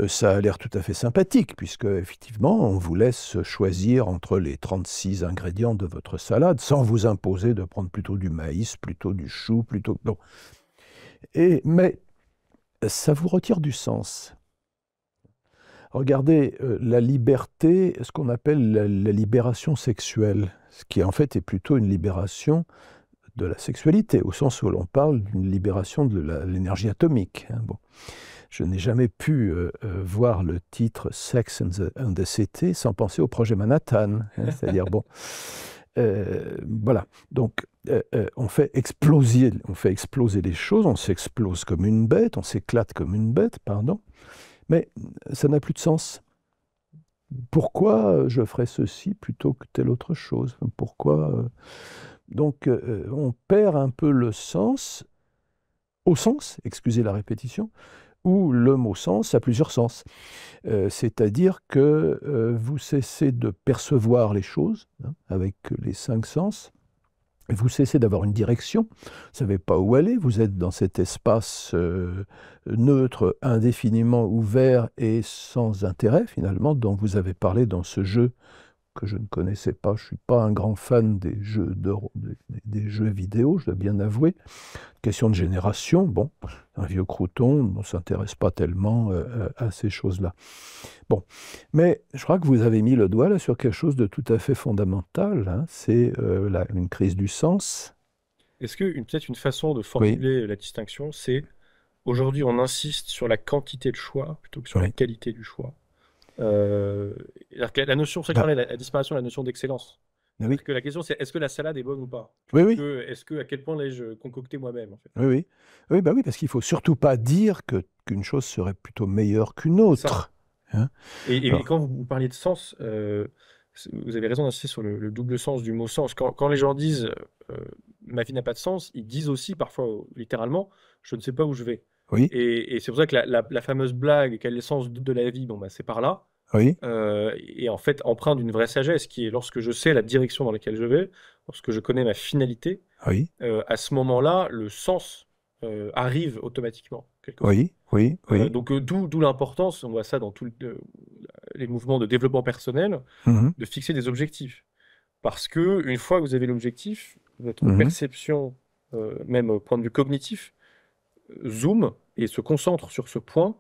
ça a l'air tout à fait sympathique, puisque effectivement, on vous laisse choisir entre les 36 ingrédients de votre salade, sans vous imposer de prendre plutôt du maïs, plutôt du chou, plutôt... Non. Mais ça vous retire du sens. Regardez, la liberté, ce qu'on appelle la libération sexuelle, ce qui en fait est plutôt une libération de la sexualité, au sens où l'on parle d'une libération de l'énergie atomique. Bon. Je n'ai jamais pu voir le titre Sex and the City sans penser au projet Manhattan. C'est-à-dire, bon, voilà. Donc, on fait exploser les choses, on s'explose comme une bête, on s'éclate comme une bête, pardon, mais ça n'a plus de sens. Pourquoi je ferais ceci plutôt que telle autre chose? Pourquoi Donc, on perd un peu le sens, au sens, excusez la répétition, où le mot sens a plusieurs sens. C'est-à-dire que vous cessez de percevoir les choses avec les 5 sens, vous cessez d'avoir une direction, vous ne savez pas où aller, vous êtes dans cet espace neutre, indéfiniment ouvert et sans intérêt, finalement, dont vous avez parlé dans ce jeu que je ne connaissais pas. Je ne suis pas un grand fan des jeux vidéo, je dois bien avouer. Question de génération, bon, un vieux crouton, on ne s'intéresse pas tellement à ces choses-là. Bon, mais je crois que vous avez mis le doigt là sur quelque chose de tout à fait fondamental, c'est une crise du sens. Est-ce que peut-être une façon de formuler la distinction, c'est aujourd'hui on insiste sur la quantité de choix plutôt que sur la qualité du choix. La notion, c'est la disparition de la notion d'excellence. Oui. Que la question c'est est-ce que la salade est bonne ou pas? Oui. Est-ce que à quel point l'ai-je concocté moi-même en fait? Oui, parce qu'il faut surtout pas dire qu'une chose serait plutôt meilleure qu'une autre. Et quand vous parliez de sens, vous avez raison d'insister sur le double sens du mot sens. Quand les gens disent ma vie n'a pas de sens, ils disent aussi parfois littéralement je ne sais pas où je vais. Oui. Et c'est pour ça que la fameuse blague quel est le sens de la vie, c'est par là. Oui. Et en fait, empreinte d'une vraie sagesse qui est lorsque je sais la direction dans laquelle je vais, lorsque je connais ma finalité, à ce moment-là, le sens arrive automatiquement. Oui. Donc d'où l'importance, on voit ça dans tous les mouvements de développement personnel, de fixer des objectifs. Parce que une fois que vous avez l'objectif, votre perception, même au point de vue cognitif, zoom et se concentre sur ce point.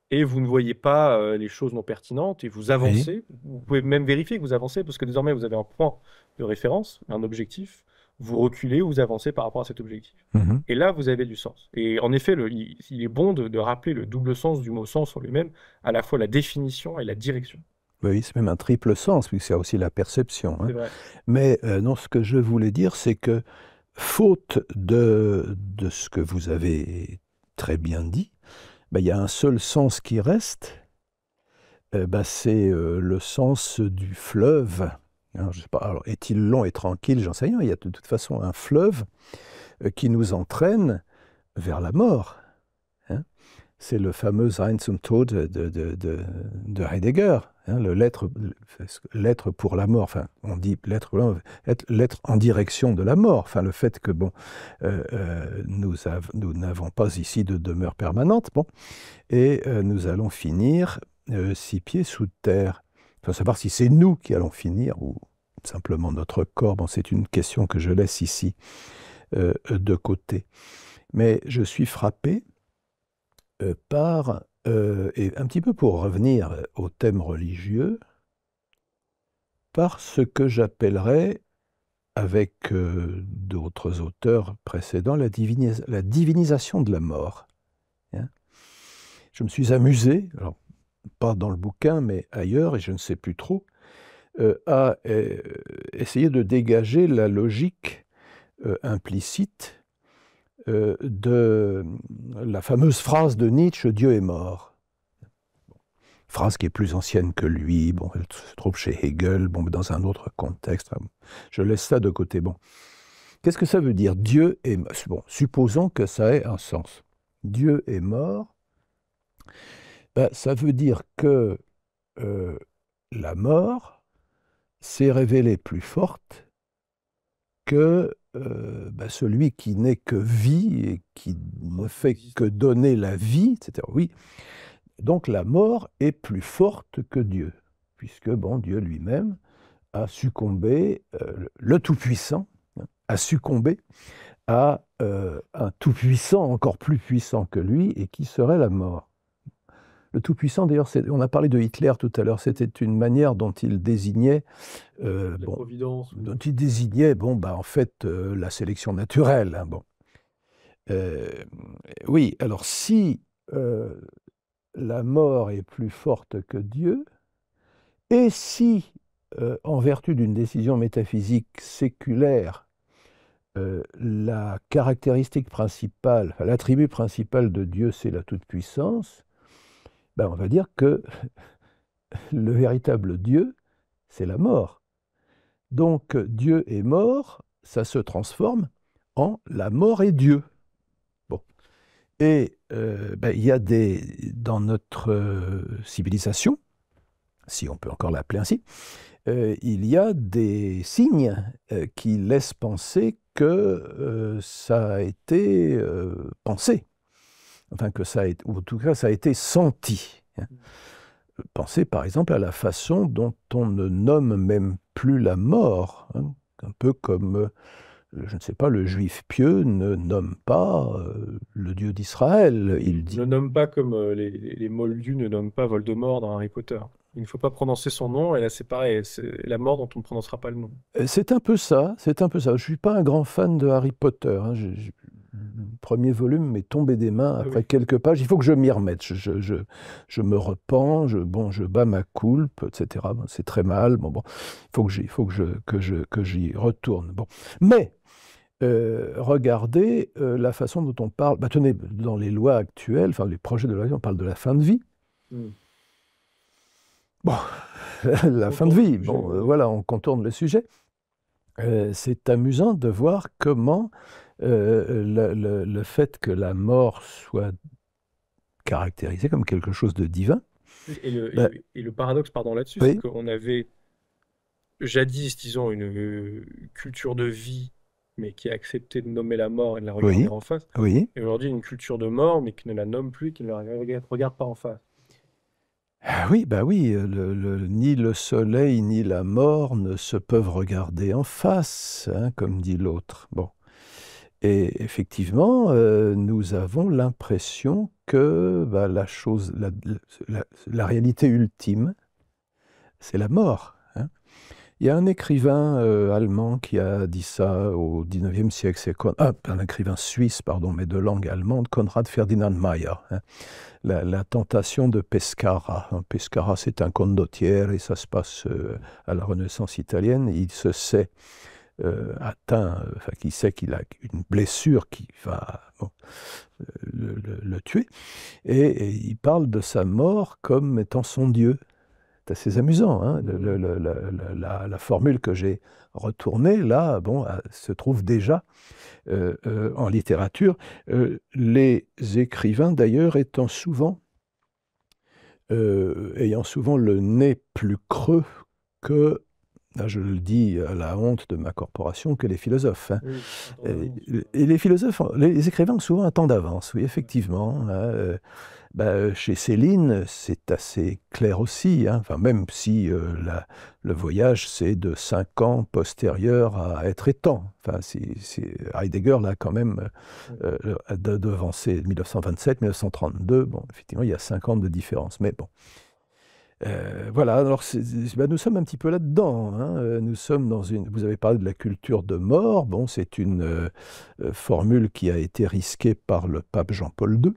Et vous ne voyez pas les choses non pertinentes et vous avancez. Vous pouvez même vérifier que vous avancez parce que désormais vous avez un point de référence, un objectif. Vous reculez ou vous avancez par rapport à cet objectif. Et là, vous avez du sens. Et en effet, il est bon de rappeler le double sens du mot sens en lui-même, à la fois la définition et la direction. Oui, c'est même un triple sens, puisqu'il y a aussi la perception. C'est vrai. Mais non, ce que je voulais dire, c'est que faute de ce que vous avez très bien dit, il y a un seul sens qui reste, c'est le sens du fleuve. Alors, je sais pas, alors, est-il long et tranquille? J'en sais rien. Il y a de toute façon un fleuve qui nous entraîne vers la mort. Hein. C'est le fameux Sein zum Tod de Heidegger, hein, l'être pour la mort. Enfin, on dit l'être en direction de la mort. Enfin, le fait que bon, nous n'avons pas ici de demeure permanente. Bon, et nous allons finir 6 pieds sous terre. Il faut savoir si c'est nous qui allons finir ou simplement notre corps. Bon, c'est une question que je laisse ici de côté. Mais je suis frappé par, et un petit peu pour revenir au thème religieux, par ce que j'appellerais, avec d'autres auteurs précédents, la divinisation de la mort. Hein. Je me suis amusé, alors pas dans le bouquin, mais ailleurs, et je ne sais plus trop, à essayer de dégager la logique implicite de la fameuse phrase de Nietzsche « Dieu est mort ». Phrase qui est plus ancienne que lui, bon, elle se trouve chez Hegel, bon, dans un autre contexte. Je laisse ça de côté. Bon. Qu'est-ce que ça veut dire, Dieu est mort? Bon, supposons que ça ait un sens. Dieu est mort, ben, ça veut dire que la mort s'est révélée plus forte que celui qui n'est que vie et qui ne fait que donner la vie, etc. Oui, donc la mort est plus forte que Dieu, puisque bon, Dieu lui-même a succombé, le Tout-Puissant a succombé à un Tout-Puissant encore plus puissant que lui, et qui serait la mort. Le Tout-Puissant, d'ailleurs, on a parlé de Hitler tout à l'heure, c'était une manière dont il désignait, en fait, la sélection naturelle. Hein, bon. Oui, alors si la mort est plus forte que Dieu, et si, en vertu d'une décision métaphysique séculaire, la caractéristique principale, enfin, l'attribut principal de Dieu, c'est la toute-puissance, ben on va dire que le véritable Dieu, c'est la mort. Donc Dieu est mort, ça se transforme en la mort est Dieu. Bon. Et il y a dans notre civilisation, si on peut encore l'appeler ainsi, il y a des signes qui laissent penser que ça a été pensé. Enfin, ou en tout cas, ça a été senti. Pensez par exemple à la façon dont on ne nomme même plus la mort, hein, un peu comme, je ne sais pas, le juif pieux ne nomme pas le Dieu d'Israël. Il ne nomme pas comme les moldus ne nomment pas Voldemort dans Harry Potter. Il ne faut pas prononcer son nom, et là c'est pareil, c'est la mort dont on ne prononcera pas le nom. C'est un peu ça, c'est un peu ça. Je ne suis pas un grand fan de Harry Potter. Hein. Le premier volume m'est tombé des mains après quelques pages. Il faut que je m'y remette. Je me repens, je bats ma coulpe, etc. Bon, c'est très mal. Bon, il faut que j'y retourne. Bon. Mais regardez la façon dont on parle. Bah, tenez, dans les lois actuelles, enfin les projets de loi, on parle de la fin de vie. Bon, la fin de vie, bon, voilà, on contourne le sujet. C'est amusant de voir comment le fait que la mort soit caractérisée comme quelque chose de divin. Et le paradoxe, pardon, là-dessus, c'est qu'on avait jadis, disons, une culture de vie, mais qui a accepté de nommer la mort et de la regarder en face. Oui. Et aujourd'hui, une culture de mort, mais qui ne la nomme plus, qui ne la regarde pas en face. Oui, ni le soleil ni la mort ne se peuvent regarder en face, hein, comme dit l'autre. Bon. Et effectivement, nous avons l'impression que la réalité ultime, c'est la mort. Hein. Il y a un écrivain allemand qui a dit ça au XIXe siècle, c'est un écrivain suisse, pardon, mais de langue allemande, Konrad Ferdinand Meyer. Hein. La tentation de Pescara. Pescara, c'est un condottiere et ça se passe à la Renaissance italienne. Il se sait qui sait qu'il a une blessure qui va le tuer. Et il parle de sa mort comme étant son Dieu. c'est assez amusant. Hein, la formule que j'ai retournée, là, bon, se trouve déjà en littérature. Les écrivains, d'ailleurs, ayant souvent le nez plus creux que, là je le dis à la honte de ma corporation, que les philosophes. Hein. Oui, et les philosophes, les écrivains ont souvent un temps d'avance, oui, effectivement. Hein, chez Céline, c'est assez clair aussi, hein, enfin, même si le voyage, c'est de 5 ans postérieur à Être et temps. Enfin, Heidegger, là, quand même, devancé 1927-1932. Bon, effectivement, il y a 5 ans de différence, mais bon. Voilà, alors nous sommes un petit peu là-dedans. Hein. Nous sommes dans vous avez parlé de la culture de mort. Bon, c'est une formule qui a été risquée par le pape Jean-Paul II.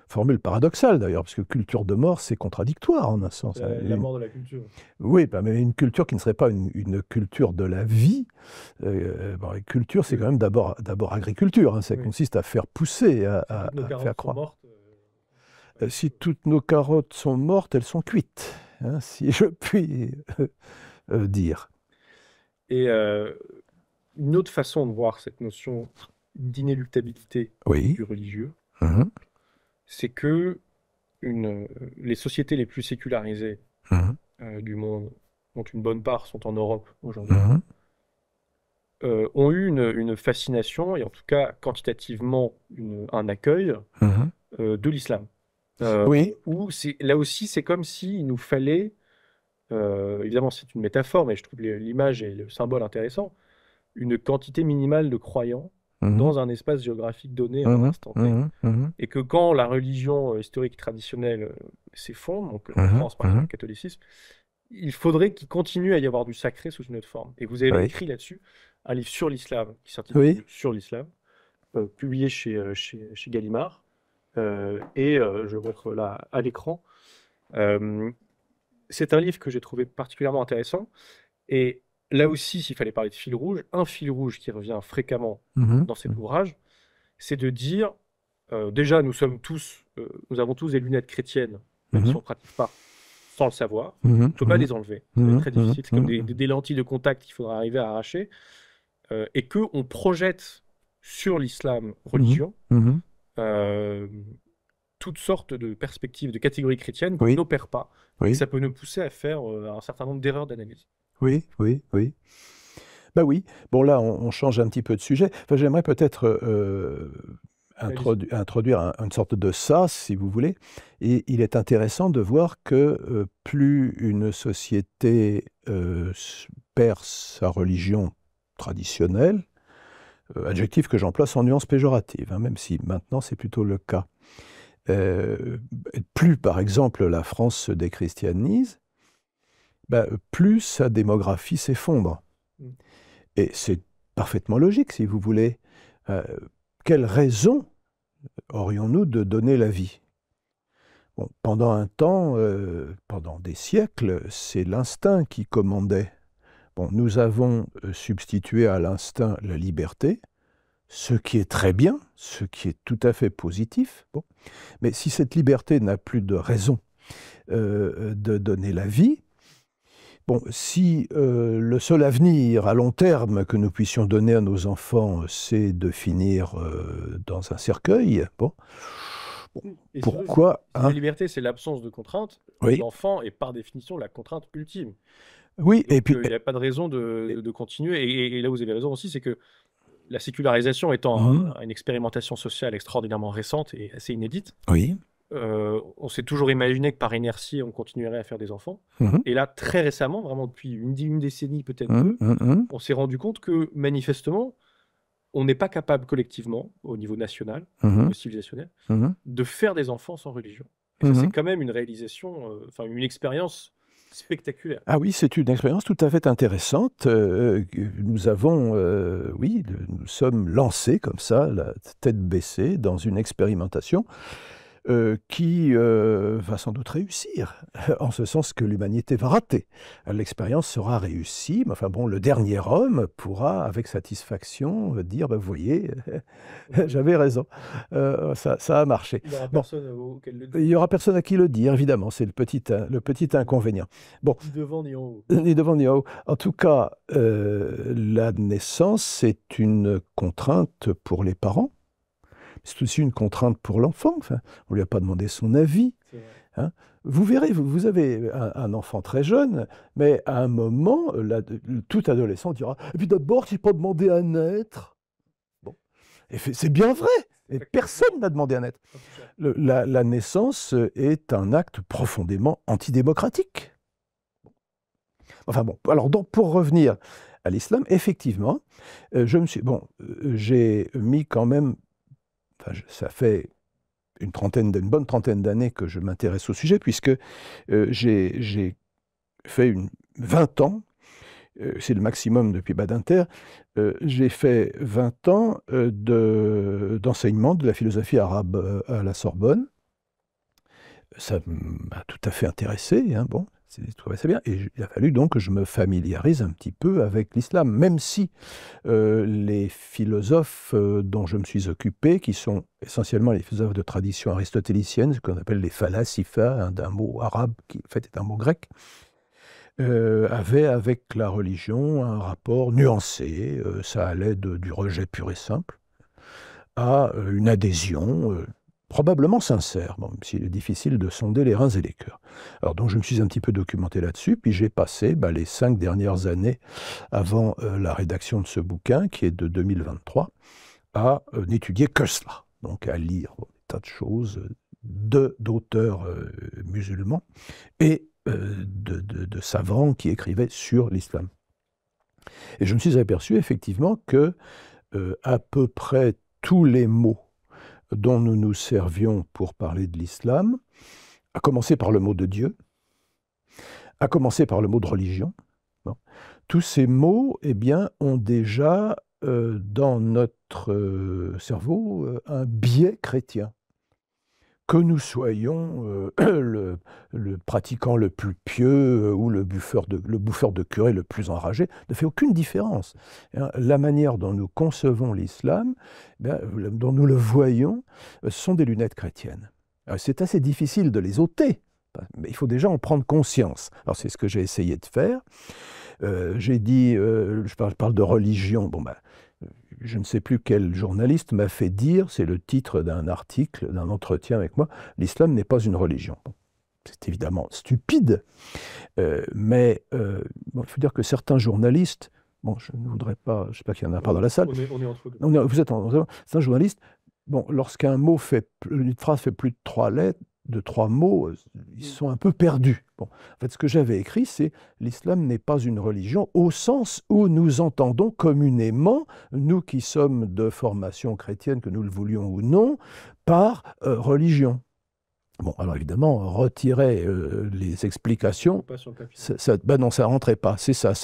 Formule paradoxale d'ailleurs, parce que culture de mort, c'est contradictoire en un sens. La mort de la culture. Oui, mais une culture qui ne serait pas une culture de la vie. La culture, c'est quand même d'abord agriculture. Hein. Ça consiste à faire pousser, à faire croître. Si toutes nos carottes sont mortes, elles sont cuites, hein, si je puis dire. Et une autre façon de voir cette notion d'inéluctabilité du religieux, c'est que les sociétés les plus sécularisées du monde, dont une bonne part sont en Europe aujourd'hui, ont eu une fascination, et en tout cas quantitativement un accueil de l'islam. Où là aussi, c'est comme s'il nous fallait, évidemment c'est une métaphore, mais je trouve l'image et le symbole intéressant, une quantité minimale de croyants dans un espace géographique donné à un instant T. Et que quand la religion historique traditionnelle s'effondre, donc en France par exemple le catholicisme, il faudrait qu'il continue à y avoir du sacré sous une autre forme. Et vous avez écrit là-dessus un livre sur l'islam, qui s'intitule Sur l'islam, publié chez Gallimard. Et je vais mettre là à l'écran. C'est un livre que j'ai trouvé particulièrement intéressant. Et là aussi, s'il fallait parler de fil rouge, un fil rouge qui revient fréquemment dans cet ouvrage, c'est de dire, déjà, nous avons tous des lunettes chrétiennes, même si on ne pratique pas, sans le savoir. On ne peut pas les enlever. C'est très difficile. C'est comme des lentilles de contact qu'il faudra arriver à arracher. Et qu'on projette sur l'islam religion toutes sortes de perspectives, de catégories chrétiennes qu'on n'opère pas. Et ça peut nous pousser à faire un certain nombre d'erreurs d'analyse. Oui. Bah oui. Bon, là, on change un petit peu de sujet. Enfin, j'aimerais peut-être introduire une sorte de sas, si vous voulez. Et il est intéressant de voir que plus une société perd sa religion traditionnelle, adjectif que j'emploie sans nuance péjorative, hein, même si maintenant c'est plutôt le cas. Plus, par exemple, la France se déchristianise, plus sa démographie s'effondre. Et c'est parfaitement logique, si vous voulez. Quelle raison aurions-nous de donner la vie ? Bon, pendant un temps, pendant des siècles, c'est l'instinct qui commandait. Bon, nous avons substitué à l'instinct la liberté, ce qui est très bien, ce qui est tout à fait positif. Bon. Mais si cette liberté n'a plus de raison de donner la vie, bon, si le seul avenir à long terme que nous puissions donner à nos enfants, c'est de finir dans un cercueil, bon, pourquoi la liberté, c'est l'absence de contrainte. L'enfant est par définition la contrainte ultime. Oui, donc, et puis il n'y a pas de raison de continuer. Et là, vous avez raison aussi, c'est que la sécularisation étant une expérimentation sociale extraordinairement récente et assez inédite, on s'est toujours imaginé que par inertie, on continuerait à faire des enfants. Et là, très récemment, vraiment depuis une décennie, peut-être deux, on s'est rendu compte que, manifestement, on n'est pas capable collectivement, au niveau national, civilisationnel, de faire des enfants sans religion. Et ça, c'est quand même une réalisation, une expérience spectaculaire. Ah oui, c'est une expérience tout à fait intéressante. Nous avons, nous sommes lancés comme ça, la tête baissée, dans une expérimentation qui va sans doute réussir, en ce sens que l'humanité va rater. L'expérience sera réussie, mais enfin bon, le dernier homme pourra avec satisfaction dire, vous voyez, j'avais raison, ça a marché. Il n'y aura Bon, personne auquel le il dire. n'y aura personne à qui le dire, évidemment, c'est le petit inconvénient. Bon, Ni devant ni en haut. ni devant ni en haut. En tout cas, la naissance, c'est une contrainte pour les parents. C'est aussi une contrainte pour l'enfant. Enfin, on ne lui a pas demandé son avis. C'est vrai. Hein. Vous verrez, vous avez un enfant très jeune, mais à un moment, tout adolescent dira « Et puis d'abord, je n'ai pas demandé à naître. » Bon. Et c'est bien vrai. Et personne n'a demandé à naître. La naissance est un acte profondément antidémocratique. Enfin bon, alors donc, pour revenir à l'islam, effectivement, j'ai mis quand même, enfin, ça fait une bonne trentaine d'années que je m'intéresse au sujet, puisque j'ai fait 20 ans, c'est le maximum depuis Badinter, j'ai fait 20 ans d'enseignement de la philosophie arabe à la Sorbonne. Ça m'a tout à fait intéressé, hein, bon, je trouvais ça bien, et il a fallu donc que je me familiarise un petit peu avec l'islam, même si les philosophes dont je me suis occupé, qui sont essentiellement les philosophes de tradition aristotélicienne, ce qu'on appelle les falasifa, hein, d'un mot arabe qui en fait est un mot grec, avaient avec la religion un rapport nuancé, ça allait du rejet pur et simple à une adhésion probablement sincère, bon, même s'il est difficile de sonder les reins et les cœurs. Alors donc je me suis un petit peu documenté là-dessus, puis j'ai passé les 5 dernières années avant la rédaction de ce bouquin, qui est de 2023, à n'étudier que cela, donc à lire des tas de choses d'auteurs musulmans et de savants qui écrivaient sur l'islam. Et je me suis aperçu effectivement que à peu près tous les mots dont nous nous servions pour parler de l'islam, à commencer par le mot de Dieu, à commencer par le mot de religion, bon, tous ces mots eh bien, ont déjà dans notre cerveau un biais chrétien. Que nous soyons le pratiquant le plus pieux ou le bouffeur de curé le plus enragé, ne fait aucune différence. La manière dont nous concevons l'islam, dont nous le voyons, ce sont des lunettes chrétiennes. C'est assez difficile de les ôter, mais il faut déjà en prendre conscience. Alors c'est ce que j'ai essayé de faire. J'ai dit, je parle de religion, je ne sais plus quel journaliste m'a fait dire, c'est le titre d'un article, d'un entretien avec moi, l'islam n'est pas une religion. Bon, c'est évidemment stupide, mais il faut dire que certains journalistes, je ne voudrais pas, je ne sais pas qu'il n'y en a pas dans la salle, On est entre deux. vous êtes c'est un journaliste, lorsqu'un mot une phrase fait plus de trois mots, ils sont un peu perdus. Bon, en fait, ce que j'avais écrit, c'est l'islam n'est pas une religion au sens où nous entendons communément, nous qui sommes de formation chrétienne, que nous le voulions ou non, par religion. Bon, alors évidemment, retirer les explications, non, ça rentrait pas. C'est ça,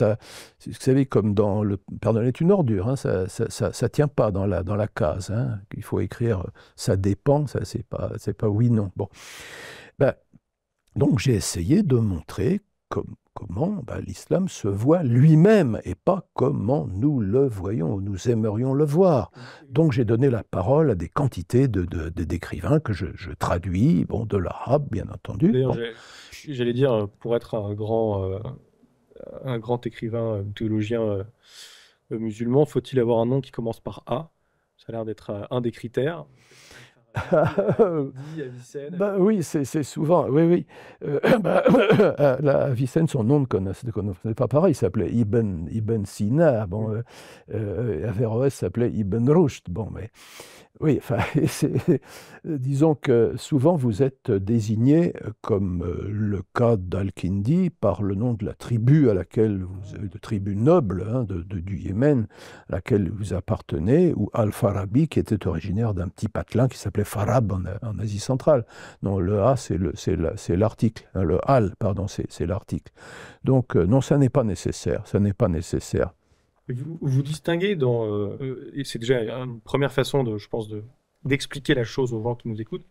vous savez, comme dans Le Père Noël est une ordure, hein, ça tient pas dans la case. Hein, il faut écrire, ça dépend, ça c'est pas oui, non. Bon, donc j'ai essayé de montrer comment l'islam se voit lui-même et pas comment nous le voyons ou nous aimerions le voir. Donc j'ai donné la parole à des quantités d'écrivains que je traduis, de l'arabe bien entendu. D'ailleurs, j'allais dire, pour être un grand écrivain, théologien musulman, faut-il avoir un nom qui commence par A? Ça a l'air d'être un des critères. Oui, c'est souvent, oui. Avicenne, son nom ne connaissait pas pareil, il s'appelait Ibn Sina, Averroès s'appelait Ibn Rushd, mais oui, disons que souvent vous êtes désigné, comme le cas d'Al-Kindi, par le nom de la tribu de tribu noble du Yémen, à laquelle vous appartenez, ou Al-Farabi, qui était originaire d'un petit patelin qui s'appelait Farab en Asie centrale. Non, le A, c'est l'article. Le Al, pardon, c'est l'article. Donc, non, ça n'est pas nécessaire. Ça n'est pas nécessaire. Vous distinguez et c'est déjà une première façon, je pense, d'expliquer la chose aux gens qui nous écoutent.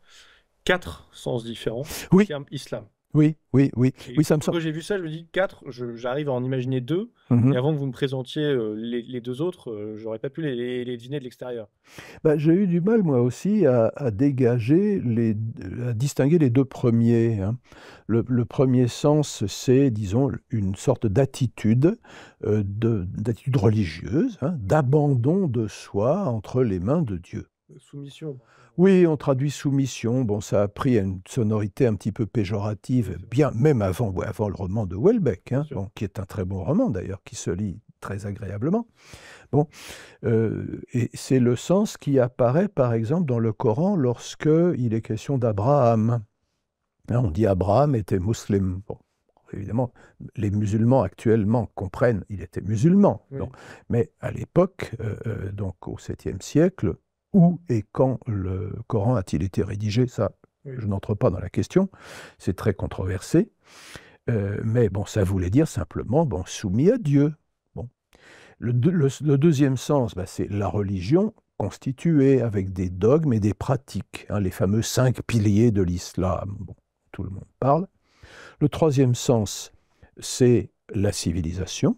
4 sens différents Oui. du terme islam. Oui, oui, oui. Et Oui, ça me quand semble. j'ai vu ça, je me dis 4, j'arrive à en imaginer 2. Mhm. Et avant que vous me présentiez les 2 autres, j'aurais pas pu les deviner de l'extérieur. Bah, j'ai eu du mal, moi aussi, à dégager, à distinguer les deux premiers, hein. Le premier sens, c'est, disons, une sorte d'attitude, d'attitude religieuse, hein, d'abandon de soi entre les mains de Dieu. Soumission. Oui, on traduit soumission. Bon, ça a pris une sonorité un petit peu péjorative, bien, même avant le roman de Houellebecq, hein, bon, qui est un très bon roman d'ailleurs, qui se lit très agréablement. Bon, et c'est le sens qui apparaît, par exemple, dans le Coran lorsque il est question d'Abraham. Hein, on dit Abraham était musulman. Bon, évidemment, les musulmans actuellement comprennent il était musulman. Oui. Donc, mais à l'époque, donc au 7e siècle, où et quand le Coran a-t-il été rédigé? Ça, Oui. je n'entre pas dans la question. C'est très controversé. Mais bon, ça voulait dire simplement bon, soumis à Dieu. Bon. Le deuxième sens, bah, c'est la religion constituée avec des dogmes et des pratiques, hein, les fameux 5 piliers de l'islam. Bon, tout le monde parle. Le troisième sens, c'est la civilisation.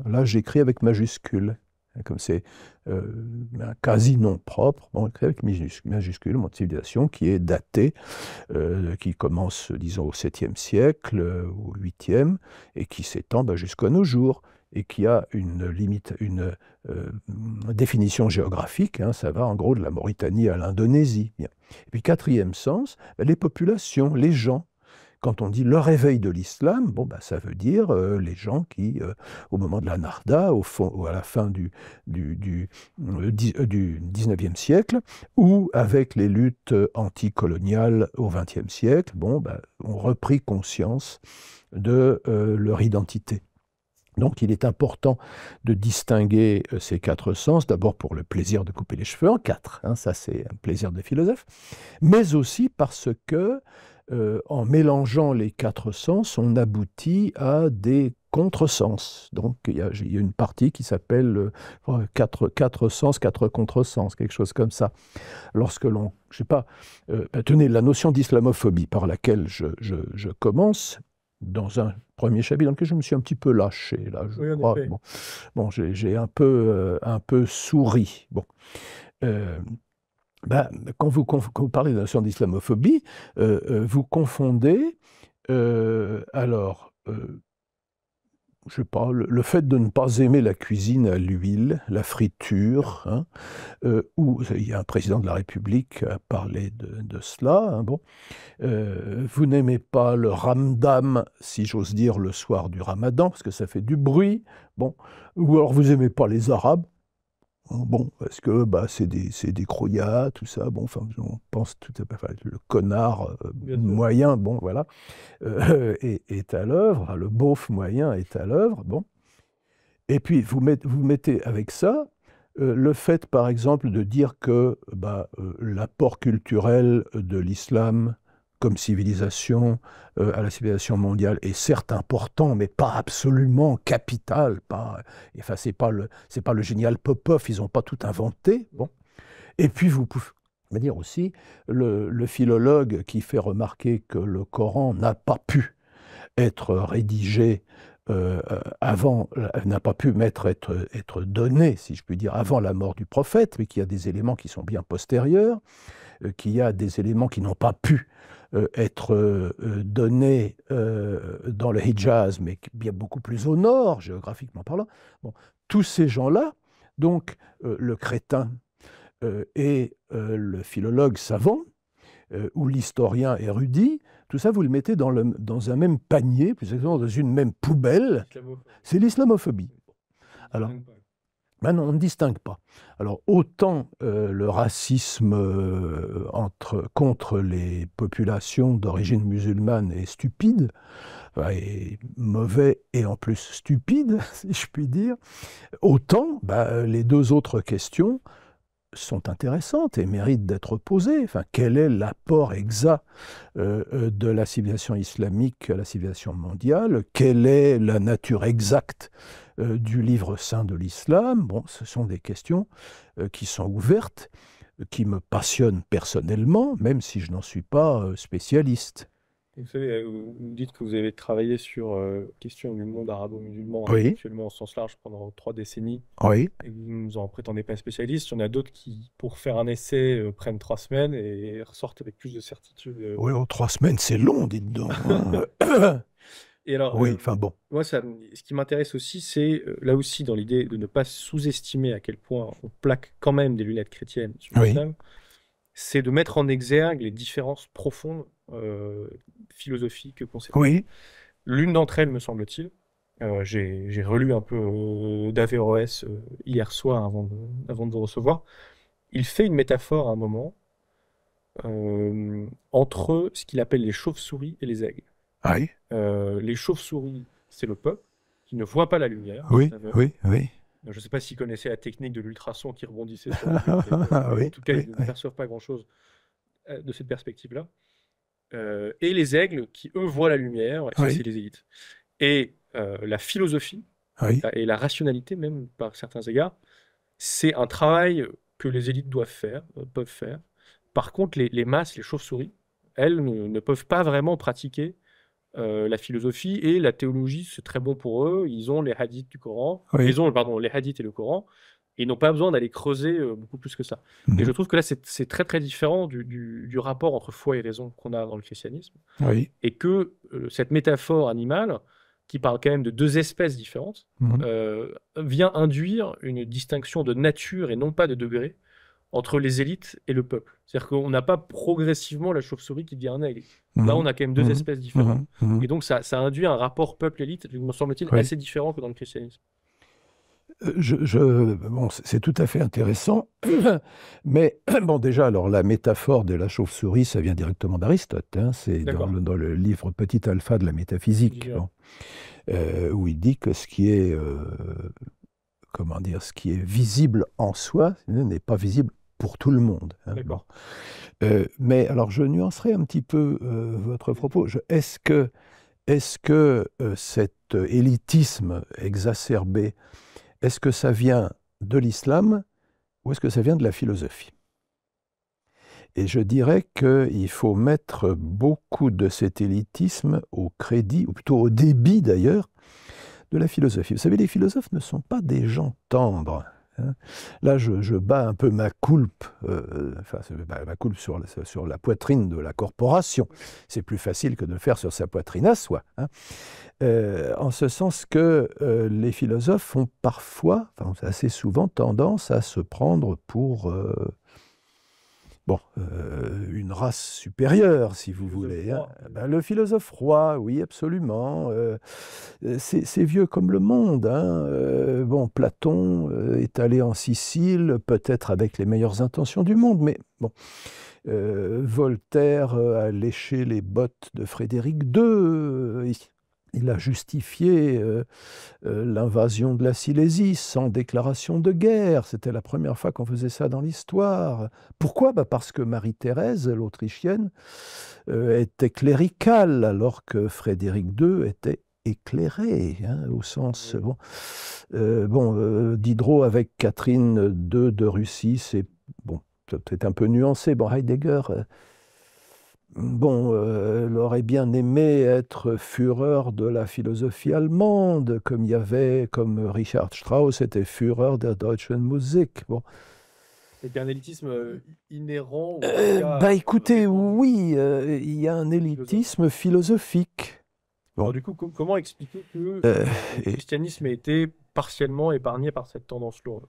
Là, j'écris avec majuscule. Comme c'est un quasi-nom propre, bon, avec majuscule, mon civilisation qui est datée, qui commence, disons, au 7e siècle, au 8e, et qui s'étend jusqu'à nos jours, et qui a une limite, une définition géographique, hein, ça va en gros de la Mauritanie à l'Indonésie. Bien. Et puis, quatrième sens, les populations, les gens. Quand on dit le réveil de l'islam, bon, bah, ça veut dire les gens qui, au moment de la Narda, à la fin du 19e siècle, ou avec les luttes anticoloniales au 20e siècle, bon, bah, ont repris conscience de leur identité. Donc il est important de distinguer ces 4 sens, d'abord pour le plaisir de couper les cheveux en 4, hein, ça c'est un plaisir de philosophe, mais aussi parce que en mélangeant les 4 sens, on aboutit à des contresens. Donc il y a une partie qui s'appelle 4 sens, 4 contresens, quelque chose comme ça. Lorsque l'on, je sais pas, tenez, la notion d'islamophobie par laquelle je commence, dans un premier chapitre dans lequel je me suis un petit peu lâché, là, je crois. Bon, j'ai un peu souri. Bon. Quand vous parlez de la notion d'islamophobie, vous confondez, je sais pas, le fait de ne pas aimer la cuisine à l'huile, la friture, hein, où il y a un président de la République qui a parlé de cela. Hein, bon. Vous n'aimez pas le ramdam, si j'ose dire, le soir du ramadan, parce que ça fait du bruit. Bon. Ou alors vous n'aimez pas les Arabes. Bon, parce que c'est des croyats, tout ça. Bon, enfin, on pense tout à fait, le connard moyen, bon, voilà, est à l'œuvre. Le beauf moyen est à l'œuvre. Bon, et puis vous mettez avec ça le fait, par exemple, de dire que l'apport culturel de l'islam comme civilisation à la civilisation mondiale est certes important, mais pas absolument capital. Enfin, c'est pas le génial Popov, ils n'ont pas tout inventé. Bon. Et puis vous pouvez dire aussi le philologue qui fait remarquer que le Coran n'a pas pu être rédigé n'a pas pu être donné, si je puis dire, avant la mort du prophète, mais qu'il y a des éléments qui sont bien postérieurs, qu'il y a des éléments qui n'ont pas pu être donnés dans le Hijaz, mais bien beaucoup plus au nord, géographiquement parlant. Bon, tous ces gens-là, donc le crétin et le philologue savant, ou l'historien érudit, tout ça, vous le mettez dans un même panier, plus exactement dans une même poubelle. C'est l'islamophobie. Alors, non, on ne distingue pas. Alors, autant le racisme contre les populations d'origine musulmane est stupide, est mauvais et en plus stupide, si je puis dire, autant les deux autres questions sont intéressantes et méritent d'être posées. Enfin, quel est l'apport exact de la civilisation islamique à la civilisation mondiale? Quelle est la nature exacte du livre saint de l'islam? Bon, ce sont des questions qui sont ouvertes. qui me passionne personnellement, même si je n'en suis pas spécialiste. Vous savez, vous dites que vous avez travaillé sur question du monde arabo-musulman Oui, actuellement au sens large pendant 3 décennies oui, et que vous ne en prétendez pas spécialiste. Il y en a d'autres qui, pour faire un essai, prennent 3 semaines et ressortent avec plus de certitude. oui, 3 semaines, c'est long, dites donc, hein. Et alors, Oui, enfin bon. moi, ce qui m'intéresse aussi, c'est là aussi dans l'idée de ne pas sous-estimer à quel point on plaque quand même des lunettes chrétiennes sur Oui, l'islam, c'est de mettre en exergue les différences profondes philosophiques, conceptuelles. oui, L'une d'entre elles, me semble-t-il, j'ai relu un peu d'Averroès hier soir avant de vous recevoir. Il fait une métaphore à un moment entre ce qu'il appelle les chauves-souris et les aigles. oui, Les chauves-souris, c'est le peuple qui ne voit pas la lumière, oui, c'est aveugle. oui, oui, Je ne sais pas s'ils connaissaient la technique de l'ultrason qui rebondissait sur les yeux, mais oui, en tout cas, oui, ils ne oui. perçoivent pas grand-chose de cette perspective-là. Et les aigles qui, eux, voient la lumière, et ça, Oui, c'est les élites. Et la philosophie, oui, et la rationalité même, par certains égards, c'est un travail que les élites doivent faire, peuvent faire. Par contre, les masses, les chauves-souris, elles ne peuvent pas vraiment pratiquer la philosophie et la théologie, c'est très bon pour eux. Ils ont les hadiths du Coran, oui. ils ont, pardon, les hadiths et le Coran, et ils n'ont pas besoin d'aller creuser beaucoup plus que ça. Et je Mhm. trouve que là, c'est très très différent du rapport entre foi et raison qu'on a dans le christianisme, Oui. et que cette métaphore animale, qui parle quand même de 2 espèces différentes, Mhm. vient induire une distinction de nature et non pas de degré entre les élites et le peuple. C'est-à-dire qu'on n'a pas progressivement la chauve-souris qui devient un aigle. Là, on Mhm. a quand même 2 Mhm. espèces différentes. Mhm. Mhm. Et donc, ça induit un rapport peuple-élite, me semble-t-il, Oui. assez différent que dans le christianisme. Bon, c'est tout à fait intéressant, mais bon, déjà, alors la métaphore de la chauve-souris, ça vient directement d'Aristote, hein, c'est D'accord. dans le livre Petit Alpha de la métaphysique, J'ai- bon, où il dit que ce qui est, comment dire, ce qui est visible en soi n'est pas visible pour tout le monde, hein, bon. D'accord. Mais alors, je nuancerai un petit peu votre propos. Est-ce que cet élitisme exacerbé, est-ce que ça vient de l'islam ou est-ce que ça vient de la philosophie? Et je dirais qu'il faut mettre beaucoup de cet élitisme au crédit, ou plutôt au débit d'ailleurs, de la philosophie. Vous savez, les philosophes ne sont pas des gens tendres, hein. Là, je bats un peu ma coulpe, ma coulpe sur la poitrine de la corporation. C'est plus facile que de le faire sur sa poitrine à soi, hein. En ce sens que les philosophes ont parfois, enfin assez souvent, tendance à se prendre pour une race supérieure, si vous Philosophe voulez, hein. roi. Le philosophe roi, oui, absolument. C'est vieux comme le monde, hein. Bon, Platon est allé en Sicile, peut-être avec les meilleures intentions du monde, mais bon. Voltaire a léché les bottes de Frédéric II. Il a justifié l'invasion de la Silésie sans déclaration de guerre. C'était la première fois qu'on faisait ça dans l'histoire. Pourquoi? Parce que Marie-Thérèse, l'Autrichienne, était cléricale, alors que Frédéric II était éclairé, hein, au sens... Diderot avec Catherine II de Russie, c'est peut-être un peu nuancé. Bon, Heidegger... elle aurait bien aimé être fureur de la philosophie allemande, comme Richard Strauss était fureur der deutschen Musik. Bon. Et un élitisme inhérent ou en tout cas, Écoutez, répandu oui, il y a un élitisme philosophique. Bon. Alors du coup, comment expliquer que Euh, le christianisme a été partiellement épargné par cette tendance lourde?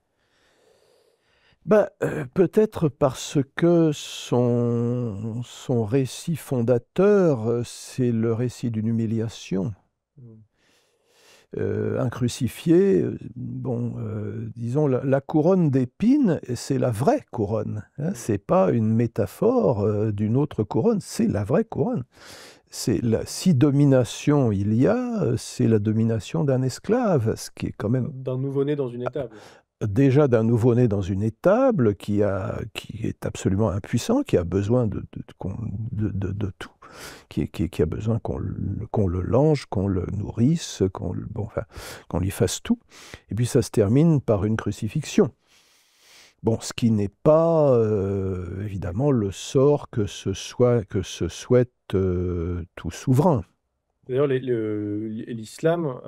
Peut-être parce que son récit fondateur, c'est le récit d'une humiliation. Un crucifié, disons, la couronne d'épines, c'est la vraie couronne, hein. C'est pas une métaphore d'une autre couronne, c'est la vraie couronne. Si domination il y a, c'est la domination d'un esclave, ce qui est quand même... D'un nouveau-né dans une étable. Déjà d'un nouveau-né dans une étable qui est absolument impuissant, qui a besoin de tout, qui a besoin qu'on le lange, qu'on le nourrisse, qu'on lui fasse tout. Et puis ça se termine par une crucifixion. Bon, ce qui n'est pas évidemment le sort que se souhaite tout souverain. D'ailleurs, l'islam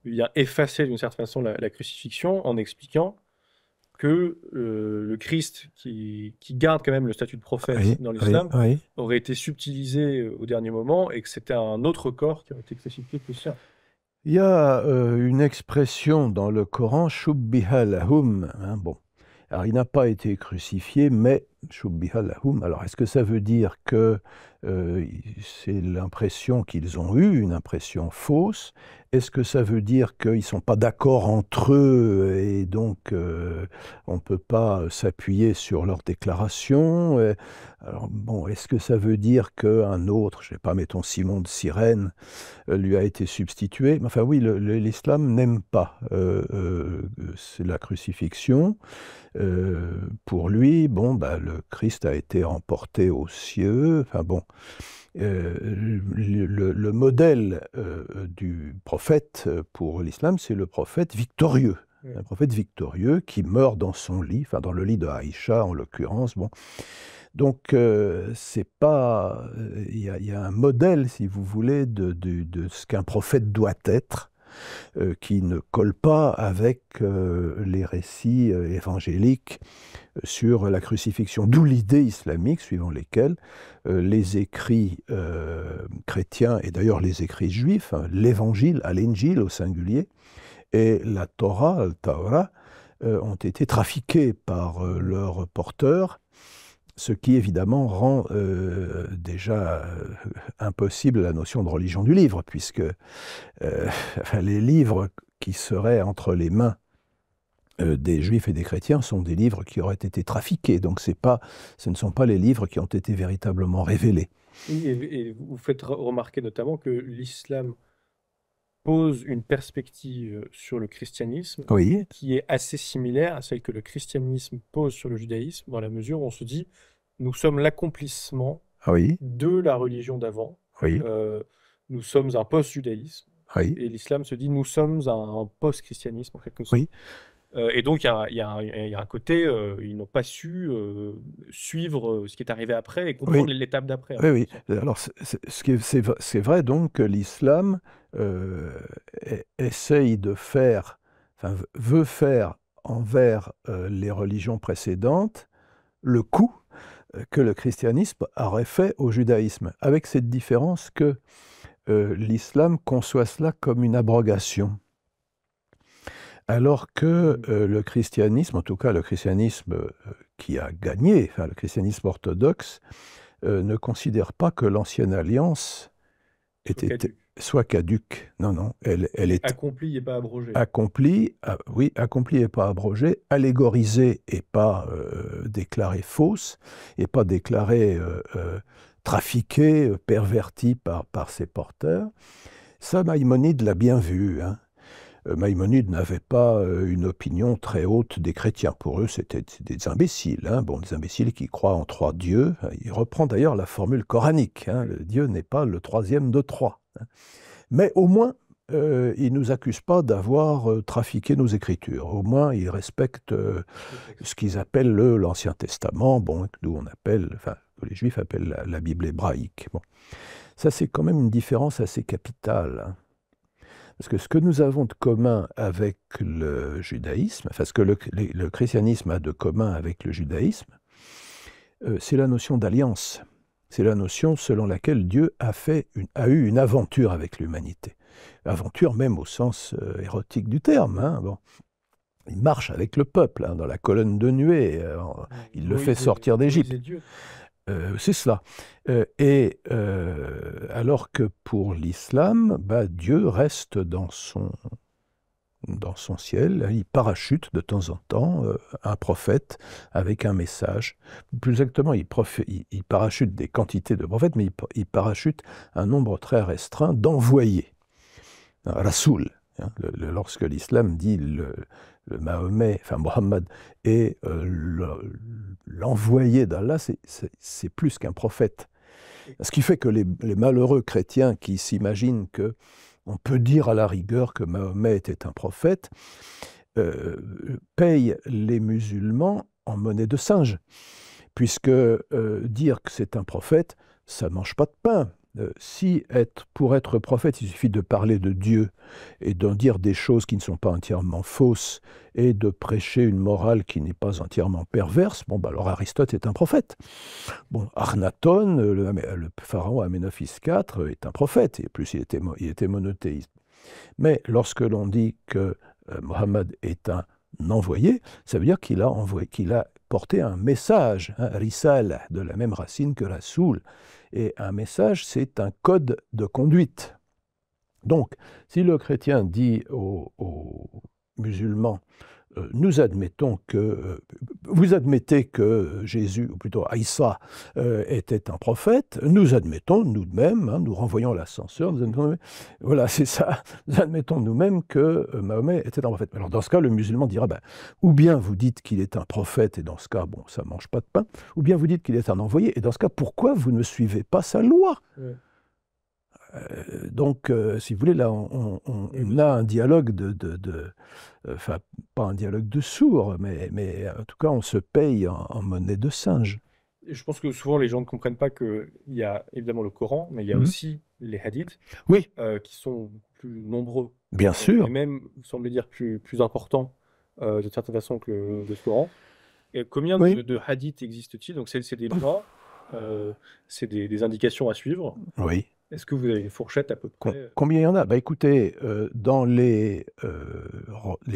vient effacer d'une certaine façon la crucifixion en expliquant que le Christ, qui garde quand même le statut de prophète Oui, dans oui, l'islam, oui. aurait été subtilisé au dernier moment et que c'était un autre corps qui aurait été crucifié que le sien. Il y a une expression dans le Coran, shubbiha lahum, hein, bon. Alors, il n'a pas été crucifié, mais shubbiha lahum. Alors, est-ce que ça veut dire que c'est l'impression qu'ils ont eue, une impression fausse? Est-ce que ça veut dire qu'ils ne sont pas d'accord entre eux et donc on ne peut pas s'appuyer sur leurs déclarations? Alors, bon, est-ce que ça veut dire qu'un autre, je ne sais pas, mettons Simon de Cyrène, lui a été substitué? Enfin oui, l'islam n'aime pas c'est la crucifixion. Pour lui, bon, bah, le Christ a été emporté aux cieux. Enfin bon, le modèle du prophète pour l'islam, c'est le prophète victorieux. Un prophète victorieux qui meurt dans son lit, enfin dans le lit de Aïcha en l'occurrence. Bon. Donc, c'est pas. Il y a un modèle, si vous voulez, de ce qu'un prophète doit être, qui ne colle pas avec les récits évangéliques sur la crucifixion. D'où l'idée islamique, suivant lesquelles les écrits chrétiens, et d'ailleurs les écrits juifs, hein, l'évangile, al-Injil au singulier, et la Torah, al-Taura, ont été trafiqués par leurs porteurs, ce qui évidemment rend déjà impossible la notion de religion du livre, puisque enfin, les livres qui seraient entre les mains des juifs et des chrétiens sont des livres qui auraient été trafiqués, donc ce ne sont pas les livres qui ont été véritablement révélés. Et vous faites remarquer notamment que l'islam pose une perspective sur le christianisme Oui, qui est assez similaire à celle que le christianisme pose sur le judaïsme, dans la mesure où on se dit, nous sommes l'accomplissement oui, de la religion d'avant, oui, nous sommes un post-judaïsme, oui, et l'islam se dit, nous sommes un post-christianisme en quelque sorte. oui. Et donc, il y a un côté, ils n'ont pas su suivre ce qui est arrivé après et comprendre Oui. l'étape d'après. Oui, oui. Alors, c'est vrai donc que l'islam essaye de faire, enfin, veut faire envers les religions précédentes le coup que le christianisme aurait fait au judaïsme, avec cette différence que l'islam conçoit cela comme une abrogation. Alors que le christianisme, en tout cas le christianisme qui a gagné, enfin le christianisme orthodoxe, ne considère pas que l'ancienne alliance soit caduque. Non, non, elle est accomplie et pas abrogée. Accomplie, oui, accomplie et pas abrogée, allégorisée et pas déclarée fausse, et pas déclarée trafiquée, pervertie par ses porteurs. Ça, Maïmonide l'a bien vu, hein. Maïmonide n'avait pas une opinion très haute des chrétiens. Pour eux, c'était des imbéciles, hein. Bon, des imbéciles qui croient en 3 dieux. Il reprend d'ailleurs la formule coranique, hein. Le Dieu n'est pas le 3e de 3. Hein. Mais au moins, il ne nous accuse pas d'avoir trafiqué nos écritures. Au moins, il respecte ce qu'ils appellent l'Ancien Testament, bon, que nous on appelle, enfin, que les Juifs appellent la Bible hébraïque. Bon. Ça, c'est quand même une différence assez capitale, hein. Parce que ce que nous avons de commun avec le judaïsme, enfin ce que le christianisme a de commun avec le judaïsme, c'est la notion d'alliance. C'est la notion selon laquelle Dieu a eu une aventure avec l'humanité. Aventure même au sens érotique du terme, hein. Bon. Il marche avec le peuple, hein, dans la colonne de nuée. Il le fait sortir d'Égypte. C'est cela. Alors que pour l'islam, bah, Dieu reste dans son ciel, il parachute de temps en temps un prophète avec un message. Plus exactement, il parachute des quantités de prophètes, mais il parachute un nombre très restreint d'envoyés. Rasoul, hein, lorsque l'islam dit le Mahomet, enfin Mohammed, est l'envoyé d'Allah, c'est plus qu'un prophète. Ce qui fait que les malheureux chrétiens qui s'imaginent qu'on peut dire à la rigueur que Mahomet était un prophète, paye les musulmans en monnaie de singe, puisque dire que c'est un prophète, ça ne mange pas de pain. Pour être prophète, il suffit de parler de Dieu et d'en dire des choses qui ne sont pas entièrement fausses et de prêcher une morale qui n'est pas entièrement perverse. Bon, bah alors Aristote est un prophète. Bon, Akhenaton, le pharaon Amenophis IV, est un prophète, et plus il était monothéiste. Mais lorsque l'on dit que Mohammed est un envoyé, ça veut dire qu'il a porté un message, risal, de la même racine que rasoul. Et un message, c'est un code de conduite. Donc, si le chrétien dit aux musulmans, nous admettons que, vous admettez que Jésus, ou plutôt Aïssa, était un prophète, nous admettons nous-mêmes, nous renvoyons l'ascenseur, voilà, c'est ça, nous admettons nous-mêmes que Mahomet était un prophète. Alors dans ce cas, le musulman dira, ou bien vous dites qu'il est un prophète, et dans ce cas, bon, ça ne mange pas de pain, ou bien vous dites qu'il est un envoyé, et dans ce cas, pourquoi vous ne suivez pas sa loi ? Donc, si vous voulez, là, on a un dialogue enfin, pas un dialogue de sourds, mais en tout cas, on se paye en monnaie de singe. Et je pense que souvent, les gens ne comprennent pas qu'il y a évidemment le Coran, mais il y a aussi les hadiths, oui, qui sont plus nombreux. Bien sûr. Et même, vous semblez dire, plus importants, de certaine façon, que le Coran. Et combien de hadiths existent-t-il? Donc, c'est des lois, c'est des indications à suivre. Oui. Est-ce que vous avez une fourchette à peu près? Combien il y en a? Écoutez, dans les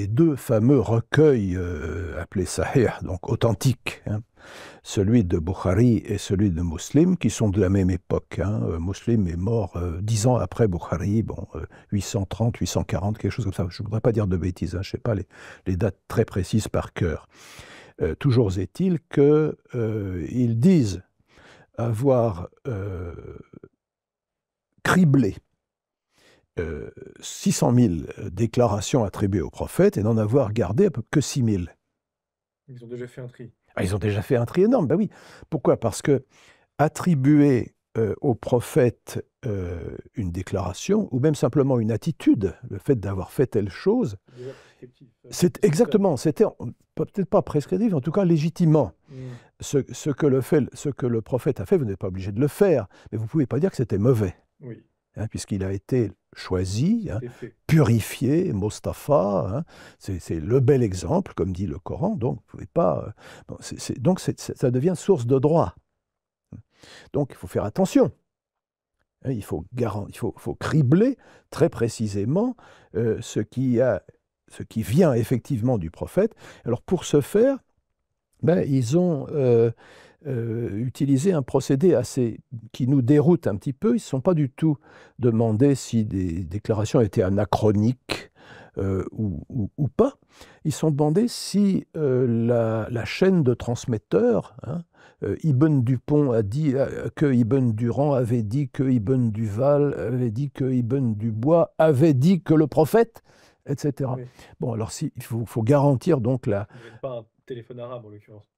deux fameux recueils appelés Sahih, donc authentiques, celui de Bukhari et celui de Muslim, qui sont de la même époque. Muslim est mort 10 ans après Bukhari, 830, 840, quelque chose comme ça. Je ne voudrais pas dire de bêtises, je ne sais pas les dates très précises par cœur. Toujours est-il qu'ils disent avoir criblé 600 000 déclarations attribuées au prophète et n'en avoir gardé à peu que 6 000. Ils ont déjà fait un tri. Ils ont déjà fait un tri énorme, oui. Pourquoi? Parce que attribuer au prophète une déclaration, ou même simplement une attitude, le fait d'avoir fait telle chose, c'est exactement, c'était peut-être pas prescriptif, en tout cas légitimement. Ce que le prophète a fait, vous n'êtes pas obligé de le faire, mais vous ne pouvez pas dire que c'était mauvais. Oui. Puisqu'il a été choisi, purifié, Mostafa, c'est le bel exemple, comme dit le Coran, donc vous pouvez pas. Ça devient source de droit. Donc il faut faire attention. Il faut cribler très précisément ce qui vient effectivement du prophète. Alors pour ce faire, ils ont utiliser un procédé qui nous déroute un petit peu. Ils ne se sont pas du tout demandé si des déclarations étaient anachroniques ou pas. Ils se sont demandé si la chaîne de transmetteurs, Ibn Dupont a dit que Ibn Durand avait dit que Ibn Duval avait dit que Ibn Dubois avait dit que le prophète, etc. Oui. Bon, alors il faut garantir donc la... Téléphone arabe en l'occurrence.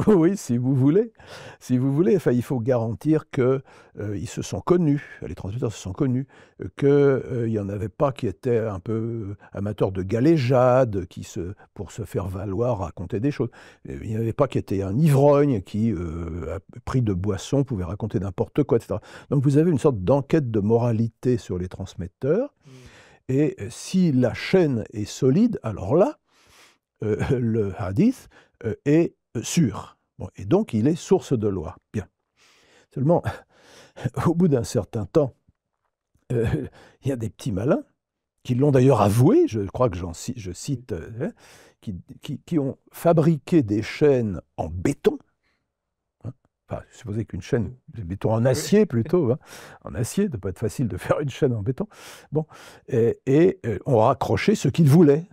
Oui, si vous voulez. Enfin, il faut garantir qu'ils se sont connus, les transmetteurs se sont connus, qu'il n'y en avait pas qui étaient un peu amateurs de galéjade, pour se faire valoir, raconter des choses. Il n'y en avait pas qui étaient un ivrogne qui, pris de boisson, pouvait raconter n'importe quoi, etc. Donc vous avez une sorte d'enquête de moralité sur les transmetteurs. Et si la chaîne est solide, alors là, le hadith est sûr. Bon, et donc, il est source de loi. Bien. Seulement, au bout d'un certain temps, il y a des petits malins qui l'ont d'ailleurs avoué, je crois que je cite, qui ont fabriqué des chaînes en béton. Enfin, supposez qu'une chaîne de béton en acier plutôt, en acier, ça ne doit pas être facile de faire une chaîne en béton. Bon, et on a raccroché ce qu'ils voulaient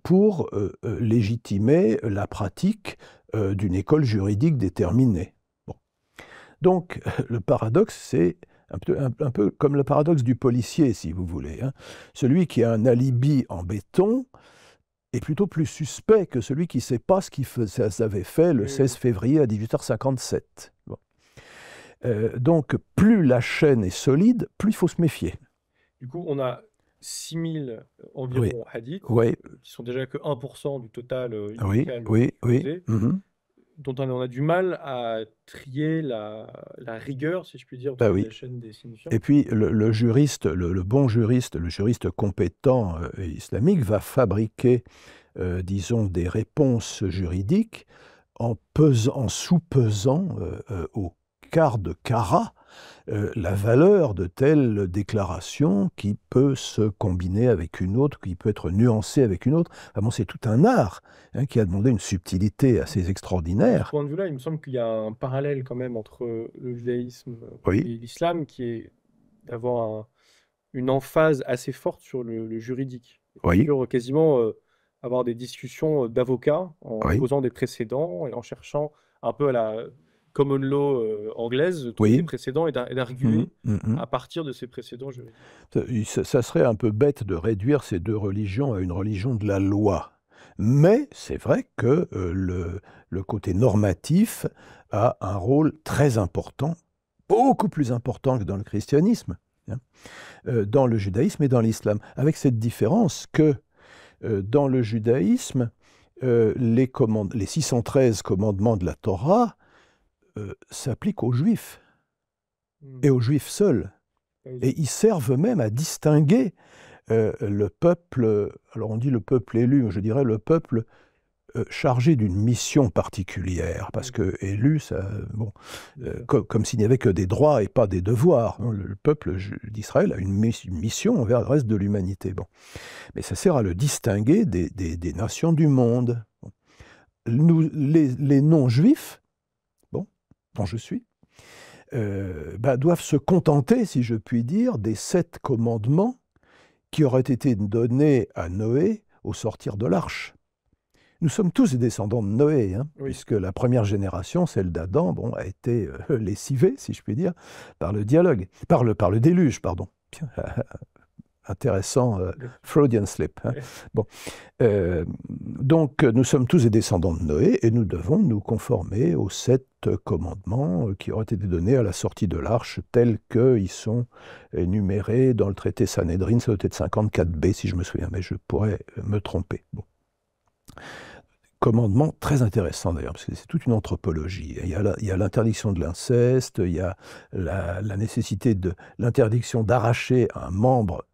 pour légitimer la pratique d'une école juridique déterminée. Bon. Donc, le paradoxe, c'est un peu comme le paradoxe du policier, si vous voulez. Celui qui a un alibi en béton est plutôt plus suspect que celui qui ne sait pas ce qu'il avait fait le 16 février à 1857. Bon. Donc, plus la chaîne est solide, plus il faut se méfier. Du coup, on a 6000 Oui, environ hadiths, oui, qui sont déjà que 1% du total oui, initial oui, oui. composé, Mhm. dont on a du mal à trier la rigueur, si je puis dire, au Bah travers de oui. la chaîne des signifiants. Et puis le juriste, le bon juriste, le juriste compétent islamique va fabriquer, disons, des réponses juridiques en sous-pesant au quart de carat la valeur de telle déclaration qui peut se combiner avec une autre, qui peut être nuancée avec une autre. Enfin bon, c'est tout un art qui a demandé une subtilité assez De ce extraordinaire. point de vue-là, il me semble qu'il y a un parallèle quand même entre le judaïsme Oui, et l'islam, qui est d'avoir une emphase assez forte sur le juridique, oui, sur quasiment avoir des discussions d'avocats en oui, posant des précédents et en cherchant un peu à la common law anglaise, de trouver des oui. précédents et Mhm, d'arguer mhm. à partir de ces précédents juridiques. Ça serait un peu bête de réduire ces deux religions à une religion de la loi. Mais c'est vrai que le côté normatif a un rôle très important, beaucoup plus important que dans le christianisme, hein, dans le judaïsme et dans l'islam, avec cette différence que dans le judaïsme, les 613 commandements de la Torah s'appliquent aux juifs, et aux juifs seuls. Et ils servent même à distinguer le peuple, alors on dit le peuple élu, mais je dirais le peuple chargé d'une mission particulière, parce que élu, ça, bon, comme s'il n'y avait que des droits et pas des devoirs. Hein. Le peuple d'Israël a une mission envers le reste de l'humanité. Bon. Mais ça sert à le distinguer des nations du monde. Bon. Nous, les non-juifs, bon, dont je suis, doivent se contenter, si je puis dire, des 7 commandements qui auraient été donnés à Noé au sortir de l'arche. Nous sommes tous des descendants de Noé, hein, Oui. puisque la première génération, celle d'Adam, bon, a été lessivée, si je puis dire, par le dialogue, par le déluge, pardon. Intéressant, Freudian slip. Hein. Ouais. Bon. Donc, nous sommes tous des descendants de Noé et nous devons nous conformer aux 7 commandements qui auraient été donnés à la sortie de l'arche, tels qu'ils sont énumérés dans le traité Sanhédrin, ça doit être 54b si je me souviens, mais je pourrais me tromper. Bon. Commandement très intéressant d'ailleurs, parce que c'est toute une anthropologie. Il y a l'interdiction de l'inceste, il y a la nécessité de l'interdiction d'arracher un membre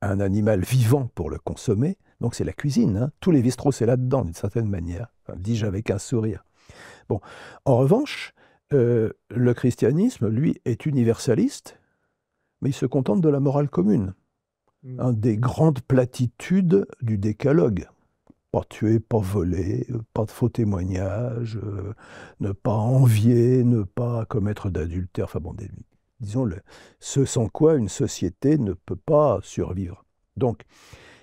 un animal vivant pour le consommer. Donc c'est la cuisine. Hein. Tous les Lévi-Strauss c'est là-dedans, d'une certaine manière. Enfin, dis-je avec un sourire. Bon. En revanche, le christianisme, lui, est universaliste, mais il se contente de la morale commune. Un des grandes platitudes du décalogue. Pas tuer, pas voler, pas de faux témoignages, ne pas envier, ne pas commettre d'adultère. Enfin bon, disons, ce sans quoi une société ne peut pas survivre. Donc,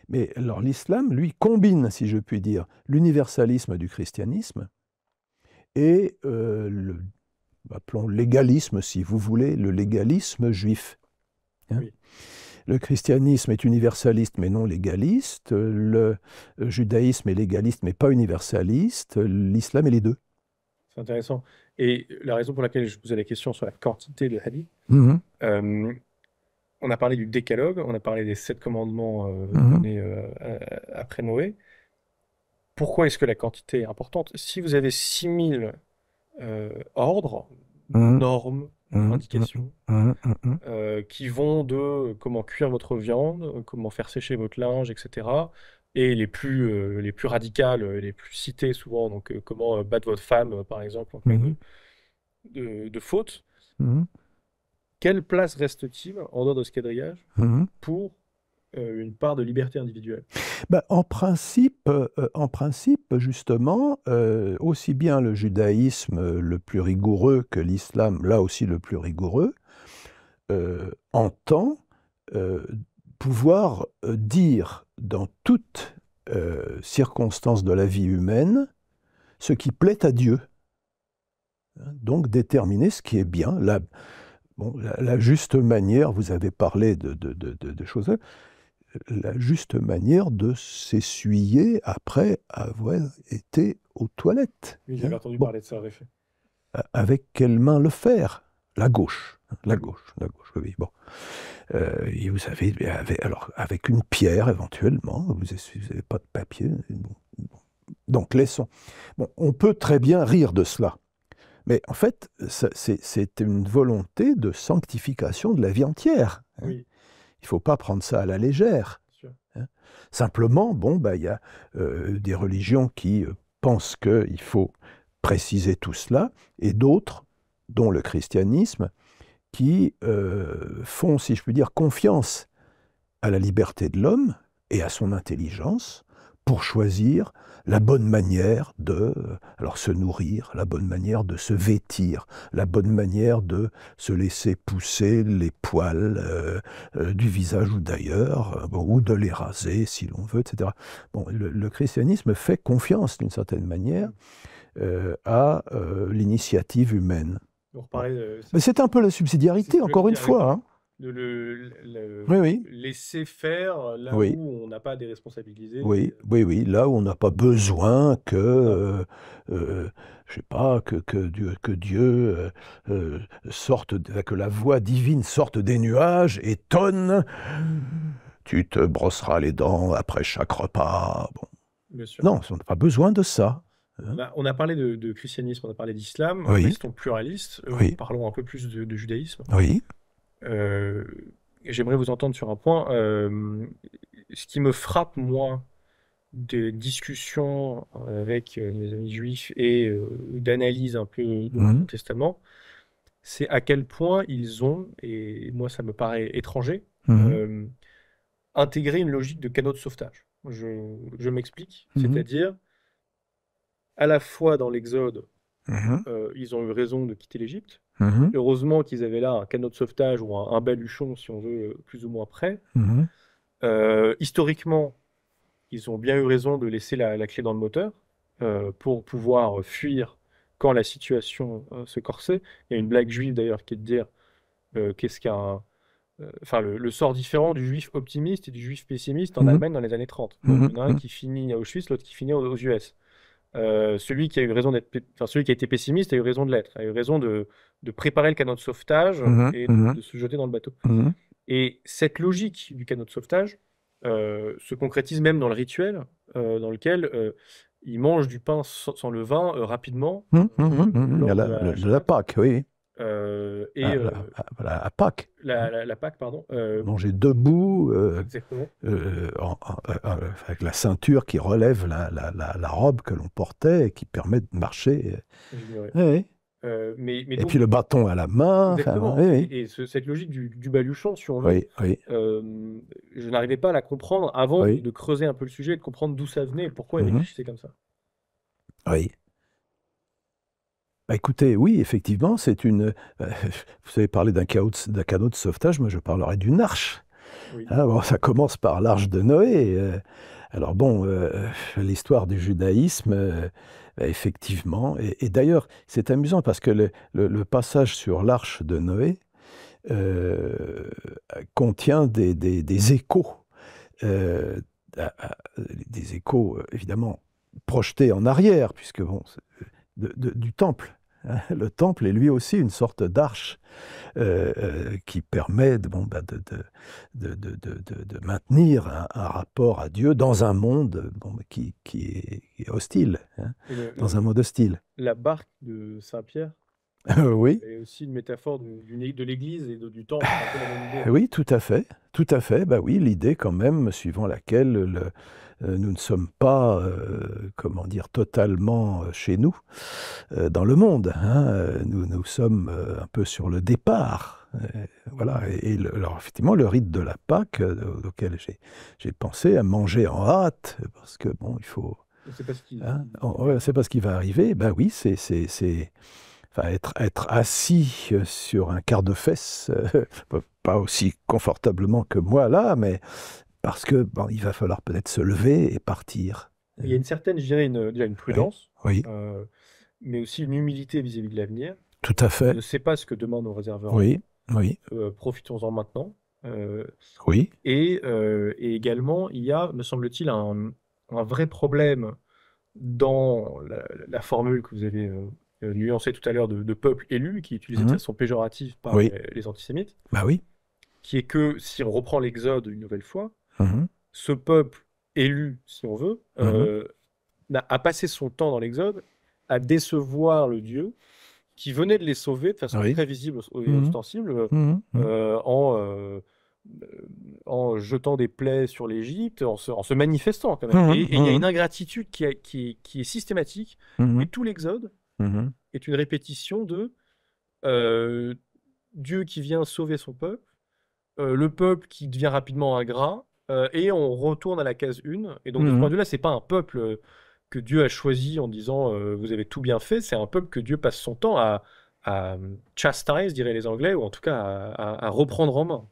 mais alors l'islam, lui, combine, si je puis dire, l'universalisme du christianisme et appelons légalisme, si vous voulez, le légalisme juif. Hein. Oui. Le christianisme est universaliste mais non légaliste, le judaïsme est légaliste mais pas universaliste, l'islam est les deux. C'est intéressant. Et la raison pour laquelle je posais la question sur la quantité de hadith, on a parlé du décalogue, on a parlé des 7 commandements donnés après Noé. Pourquoi est-ce que la quantité est importante? Si vous avez 6000 ordres, normes, indications, qui vont de comment cuire votre viande, comment faire sécher votre linge, etc. Et les plus radicales, les plus citées souvent, donc comment battre votre femme, par exemple, en cas de faute. Quelle place reste-t-il, en dehors de ce quadrillage, pour une part de liberté individuelle? En principe, justement, aussi bien le judaïsme le plus rigoureux que l'islam, là aussi le plus rigoureux, entend pouvoir dire dans toute circonstance de la vie humaine ce qui plaît à Dieu. Donc déterminer ce qui est bien, la juste manière, vous avez parlé de choses, la juste manière de s'essuyer après avoir été aux toilettes. Oui, j'avais entendu parler de ça, en effet. Avec quelle main le faire? La gauche. La gauche, oui. Bon. Et vous avez, alors, avec une pierre éventuellement, vous n'avez pas de papier. Bon. Donc, laissons. Bon, on peut très bien rire de cela. Mais en fait, c'est une volonté de sanctification de la vie entière. Hein. Oui. Il ne faut pas prendre ça à la légère. Hein. Simplement, bon, bah, y a des religions qui pensent qu'il faut préciser tout cela, et d'autres, dont le christianisme, qui font, si je puis dire, confiance à la liberté de l'homme et à son intelligence pour choisir la bonne manière de alors, se nourrir, la bonne manière de se vêtir, la bonne manière de se laisser pousser les poils du visage ou d'ailleurs, bon, ou de les raser si l'on veut, etc. Bon, le christianisme fait confiance d'une certaine manière à l'initiative humaine. Mais c'est un peu la subsidiarité, encore une fois. Hein. Oui. Laisser faire là Oui. où on n'a pas à déresponsabiliser. Oui, là où on n'a pas besoin que, je sais pas, que Dieu sorte, que la voix divine sorte des nuages et tonne. Tu te brosseras les dents après chaque repas. Bon. Bien sûr. Non, on n'a pas besoin de ça. On a parlé de christianisme, on a parlé d'islam, Oui. restons pluralistes, Oui. parlons un peu plus de judaïsme. Oui. J'aimerais vous entendre sur un point. Ce qui me frappe, moi, des discussions avec mes amis juifs et d'analyse un peu de l'Ancien Testament, c'est à quel point ils ont, et moi ça me paraît étranger, intégré une logique de canot de sauvetage. Je m'explique, c'est-à-dire, à la fois dans l'Exode, ils ont eu raison de quitter l'Égypte. Heureusement qu'ils avaient là un canot de sauvetage ou un baluchon, si on veut, plus ou moins prêt. Historiquement, ils ont bien eu raison de laisser la clé dans le moteur pour pouvoir fuir quand la situation se corsait. Il y a une blague juive d'ailleurs qui est de dire qu'est-ce qu'un... Enfin, le sort différent du juif optimiste et du juif pessimiste en Allemagne dans les années 30. Donc, il y en a un qui finit à Auschwitz, l'autre qui finit aux US. Celui qui a eu raison celui qui a été pessimiste a eu raison de l'être, a eu raison de préparer le canot de sauvetage et de se jeter dans le bateau. Et cette logique du canot de sauvetage se concrétise même dans le rituel, dans lequel ils mangent du pain sans levain rapidement. La Pâque, oui. La Pâque. La Pâque, pardon. Manger debout, Exactement. avec la ceinture qui relève la robe que l'on portait et qui permet de marcher. Oui. Et puis le bâton à la main. Exactement. Et cette logique du baluchon, si on veut, je n'arrivais pas à la comprendre avant de creuser un peu le sujet et de comprendre d'où ça venait et pourquoi ils réfléchissaient comme ça. Oui. Bah, écoutez, oui, effectivement, c'est une... vous avez parlé d'un canot de sauvetage, moi je parlerai d'une arche. Oui. Hein, bon, ça commence par l'arche de Noé. Alors bon, l'histoire du judaïsme, effectivement, et d'ailleurs, c'est amusant parce que le passage sur l'arche de Noé contient des échos, des échos évidemment projetés en arrière, puisque bon, du temple. Le temple est lui aussi une sorte d'arche qui permet de maintenir un rapport à Dieu dans un monde qui est hostile, hein, dans un monde hostile. La barque de Saint-Pierre oui. est aussi une métaphore de l'Église et du temple. Oui, tout à fait. Tout à fait. Bah oui, l'idée quand même, suivant laquelle nous ne sommes pas, comment dire, totalement chez nous, dans le monde. Hein. Nous sommes un peu sur le départ. Voilà. Alors, effectivement, le rite de la Pâque, auquel j'ai pensé à manger en hâte, parce que, bon, il faut... C'est pas ce qui... c'est pas ce qui va arriver. Ben oui, enfin, être assis sur un quart de fesse, pas aussi confortablement que moi là, mais parce que bon, il va falloir peut-être se lever et partir. Il y a une certaine, je dirais, déjà une prudence, oui. Mais aussi une humilité vis-à-vis de l'avenir. Tout à fait. On ne sait pas ce que demain nous réservera. Oui. Profitons-en maintenant. Oui. Et également, il y a, me semble-t-il, un vrai problème dans la formule que vous avez nuancé tout à l'heure de peuple élu, qui est utilisé de façon péjorative par Oui. les antisémites, Bah oui. qui est que, si on reprend l'Exode une nouvelle fois, Mhm. ce peuple élu, si on veut, a passé son temps dans l'Exode à décevoir le Dieu qui venait de les sauver de façon Oui. très visible et Mhm. ostensible Mhm. en jetant des plaies sur l'Égypte, en se manifestant quand même. Mhm. Et il y a Mhm. une ingratitude qui est systématique, Mhm. et tout l'Exode Mhm. est une répétition de Dieu qui vient sauver son peuple, le peuple qui devient rapidement ingrat, et on retourne à la case 1. Et donc de ce point de vue-là, c'est pas un peuple que Dieu a choisi en disant vous avez tout bien fait, c'est un peuple que Dieu passe son temps à chastise, diraient les Anglais, ou en tout cas à reprendre en main.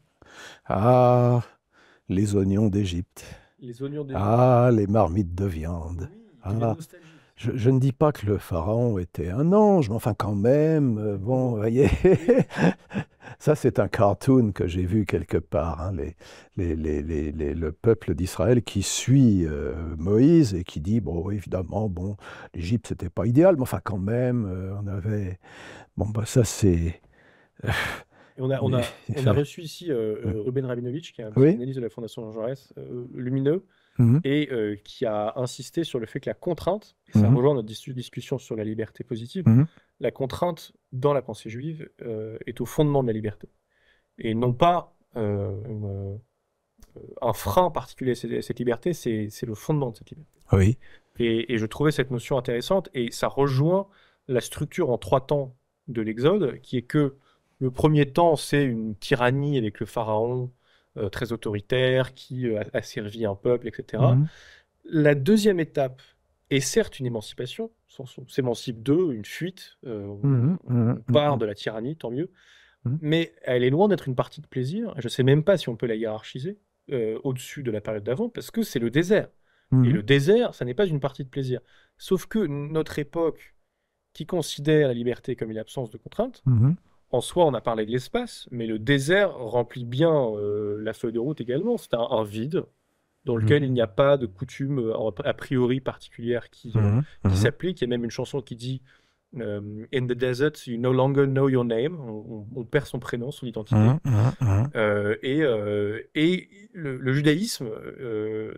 Ah, les oignons d'Égypte. Les oignons d'Égypte. Ah, les marmites de viande. Oui, qui viennent Ah, nostalgiques. je ne dis pas que le pharaon était un ange, mais enfin quand même, bon, vous voyez, ça c'est un cartoon que j'ai vu quelque part, hein, le peuple d'Israël qui suit Moïse et qui dit, bon, évidemment, bon, l'Égypte c'était pas idéal, mais enfin quand même, on avait... Bon, bah ça c'est... Et on a reçu ici Ruben Rabinovitch, qui est un Oui. psychanalyste de la Fondation Jean Jaurès, lumineux, Mhm. et qui a insisté sur le fait que la contrainte, et ça rejoint notre discussion sur la liberté positive, Mhm. la contrainte dans la pensée juive est au fondement de la liberté. Et non pas un frein particulier à cette liberté, c'est le fondement de cette liberté. Oui. Et je trouvais cette notion intéressante, et ça rejoint la structure en 3 temps de l'Exode, qui est que le premier temps, c'est une tyrannie avec le pharaon très autoritaire, qui a servi un peuple, etc. Mhm. La deuxième étape est certes une émancipation, on s'émancipe d'eux, une fuite, Mhm. on part de la tyrannie, tant mieux, mais elle est loin d'être une partie de plaisir. Je ne sais même pas si on peut la hiérarchiser au-dessus de la période d'avant, parce que c'est le désert. Et le désert, ça n'est pas une partie de plaisir. Sauf que notre époque, qui considère la liberté comme une absence de contrainte, Mhm. en soi, on a parlé de l'espace, mais le désert remplit bien la feuille de route également. C'est un vide dans lequel il n'y a pas de coutume a priori particulière qui s'applique. Il y a même une chanson qui dit In the desert, you no longer know your name. On perd son prénom, son identité. Et le judaïsme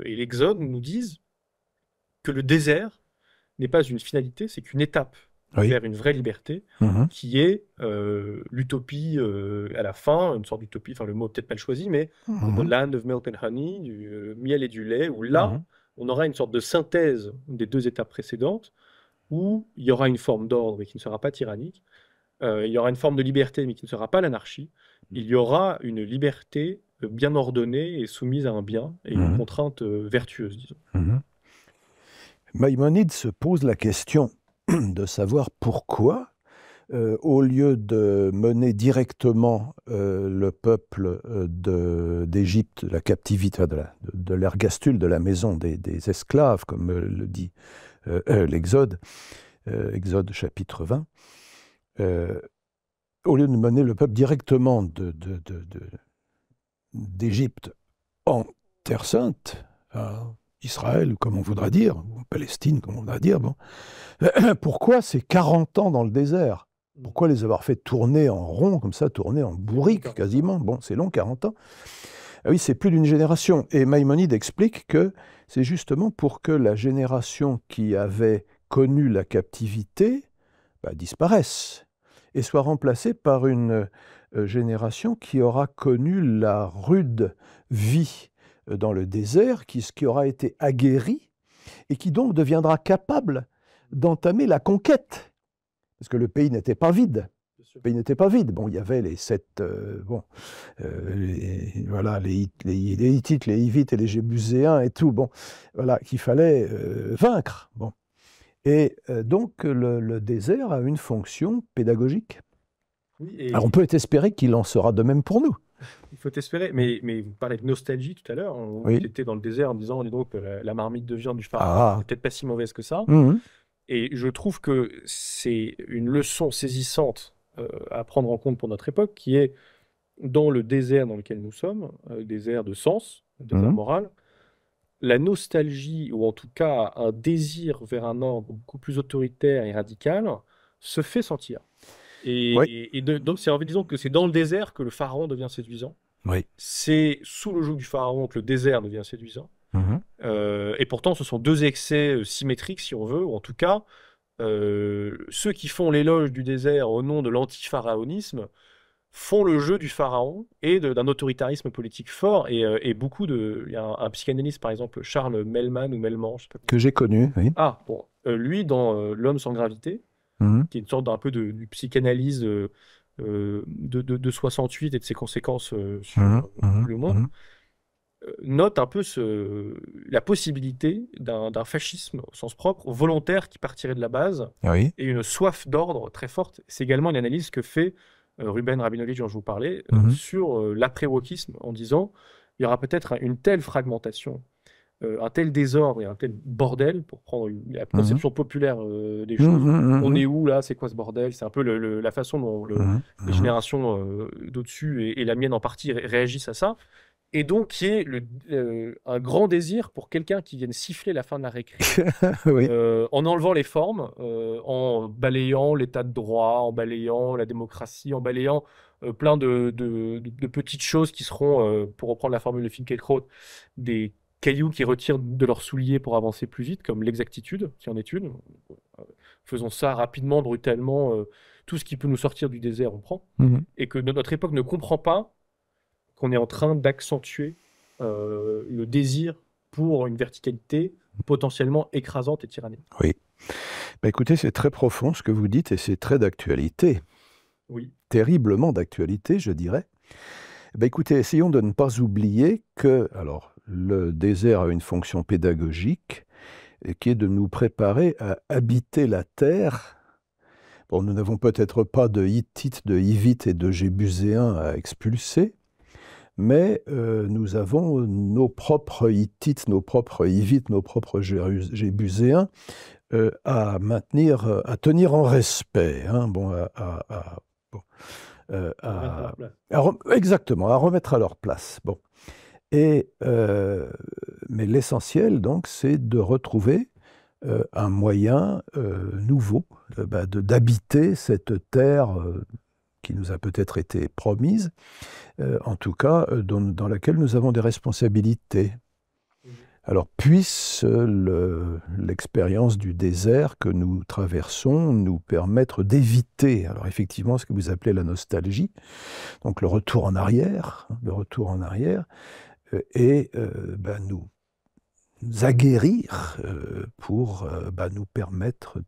et l'Exode nous disent que le désert n'est pas une finalité, c'est qu'une étape vers une vraie liberté, qui est l'utopie à la fin, une sorte d'utopie, enfin le mot peut-être pas le choisi, mais The Land of Milk and Honey, du miel et du lait, où là, on aura une sorte de synthèse des 2 étapes précédentes, où il y aura une forme d'ordre, mais qui ne sera pas tyrannique, il y aura une forme de liberté, mais qui ne sera pas l'anarchie, il y aura une liberté bien ordonnée et soumise à un bien, et une contrainte vertueuse, disons. Maïmonide se pose la question de savoir pourquoi, au lieu de mener directement le peuple d'Égypte, la captivité de l'ergastule, de la maison des esclaves, comme le dit l'Exode, Exode chapitre 20, au lieu de mener le peuple directement d'Égypte en Terre Sainte, Israël, comme on voudra dire, ou Palestine, comme on voudra dire, bon. Pourquoi ces 40 ans dans le désert? Pourquoi les avoir fait tourner en rond, comme ça, tourner en bourrique quasiment? Bon, c'est long, 40 ans. Ah oui, c'est plus d'une génération. Et Maïmonide explique que c'est justement pour que la génération qui avait connu la captivité disparaisse et soit remplacée par une génération qui aura connu la rude vie dans le désert, qui aura été aguerrie et qui donc deviendra capable d'entamer la conquête. Parce que le pays n'était pas vide. Le pays n'était pas vide. Bon, il y avait les 7... voilà, les Hittites, les Hivites et les Jébuséens et tout, bon, voilà, qu'il fallait vaincre. Bon. Et donc, le désert a une fonction pédagogique. Oui, alors, on peut espérer qu'il en sera de même pour nous. Il faut espérer, mais vous parlez de nostalgie tout à l'heure. On était dans le désert en disant, donc, la marmite de viande du pharaon n'est peut-être pas si mauvaise que ça. Et je trouve que c'est une leçon saisissante à prendre en compte pour notre époque, qui est dans le désert dans lequel nous sommes, désert de sens, désert moral, la nostalgie, ou en tout cas un désir vers un ordre beaucoup plus autoritaire et radical, se fait sentir. Oui. Donc, disons que c'est dans le désert que le pharaon devient séduisant. Oui. C'est sous le joug du pharaon que le désert devient séduisant. Mhm. Et pourtant, ce sont deux excès symétriques, si on veut, ou en tout cas, ceux qui font l'éloge du désert au nom de l'anti-pharaonisme font le jeu du pharaon et d'un autoritarisme politique fort. Et beaucoup de... Il y a un psychanalyste, par exemple, Charles Mellman ou Mellman, je sais pas comment. Que j'ai connu, oui. Ah, bon. Lui, dans L'homme sans gravité, Mhm. qui est une sorte d'un peu de psychanalyse de 68 et de ses conséquences sur Mhm. Mhm. le monde, Mhm. note un peu la possibilité d'un fascisme au sens propre, volontaire, qui partirait de la base, Oui. et une soif d'ordre très forte. C'est également une analyse que fait Ruben Rabinovitch, dont je vous parlais, Mhm. sur l'après-wokisme, en disant il y aura peut-être une telle fragmentation, un tel désordre et un tel bordel, pour prendre la conception populaire des choses. Mhm. On est où là? C'est quoi ce bordel? C'est un peu la façon dont Mhm. les Mhm. générations d'au-dessus et la mienne en partie réagissent à ça. Et donc, qui est un grand désir pour quelqu'un qui vienne siffler la fin de la récré, Oui. en enlevant les formes, en balayant l'état de droit, en balayant la démocratie, en balayant plein de petites choses qui seront, pour reprendre la formule de Finkielkraut, des cailloux qui retirent de leurs souliers pour avancer plus vite, comme l'exactitude, qui en est une. Faisons ça rapidement, brutalement, tout ce qui peut nous sortir du désert, on prend. Mhm. Et que notre époque ne comprend pas qu'on est en train d'accentuer le désir pour une verticalité potentiellement écrasante et tyrannique. Oui. Bah, écoutez, c'est très profond ce que vous dites et c'est très d'actualité. Oui. Terriblement d'actualité, je dirais. Bah, écoutez, essayons de ne pas oublier que, alors, le désert a une fonction pédagogique qui est de nous préparer à habiter la terre. Bon, nous n'avons peut-être pas de Hittites, de Hivites et de Jébuséens à expulser, mais nous avons nos propres Hittites, nos propres Hivites, nos propres Jébuséens à maintenir, à tenir en respect. Hein, bon, exactement, à remettre à leur place. Bon. Et, mais l'essentiel, donc, c'est de retrouver un moyen nouveau d'habiter cette terre qui nous a peut-être été promise, en tout cas dans laquelle nous avons des responsabilités. Alors, puisse l'expérience du désert que nous traversons nous permettre d'éviter, alors effectivement, ce que vous appelez la nostalgie, donc le retour en arrière, et nous aguerrir pour nous permettre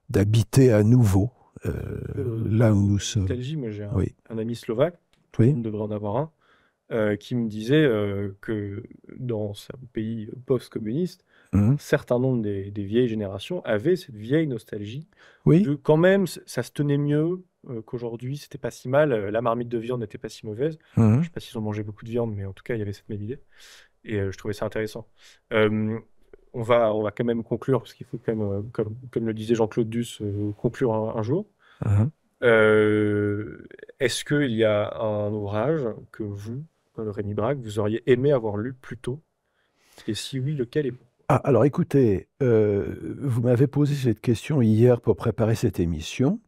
d'habiter à nouveau là où nous sommes. Nostalgie, moi j'ai Oui. un ami slovaque, tout le monde devrait en avoir un, qui me disait que dans ce pays post-communiste, un certain nombre des vieilles générations avaient cette vieille nostalgie. Oui. De, quand même, ça se tenait mieux qu'aujourd'hui, c'était pas si mal, la marmite de viande n'était pas si mauvaise. Je sais pas s'ils ont mangé beaucoup de viande, mais en tout cas, il y avait cette même idée. Et je trouvais ça intéressant. On va quand même conclure, parce qu'il faut quand même, comme le disait Jean-Claude Duss, conclure un jour. Est-ce qu'il y a un ouvrage que vous, Rémi Braque, vous auriez aimé avoir lu plus tôt? Et si oui, lequel et pourquoi? Alors écoutez, vous m'avez posé cette question hier pour préparer cette émission.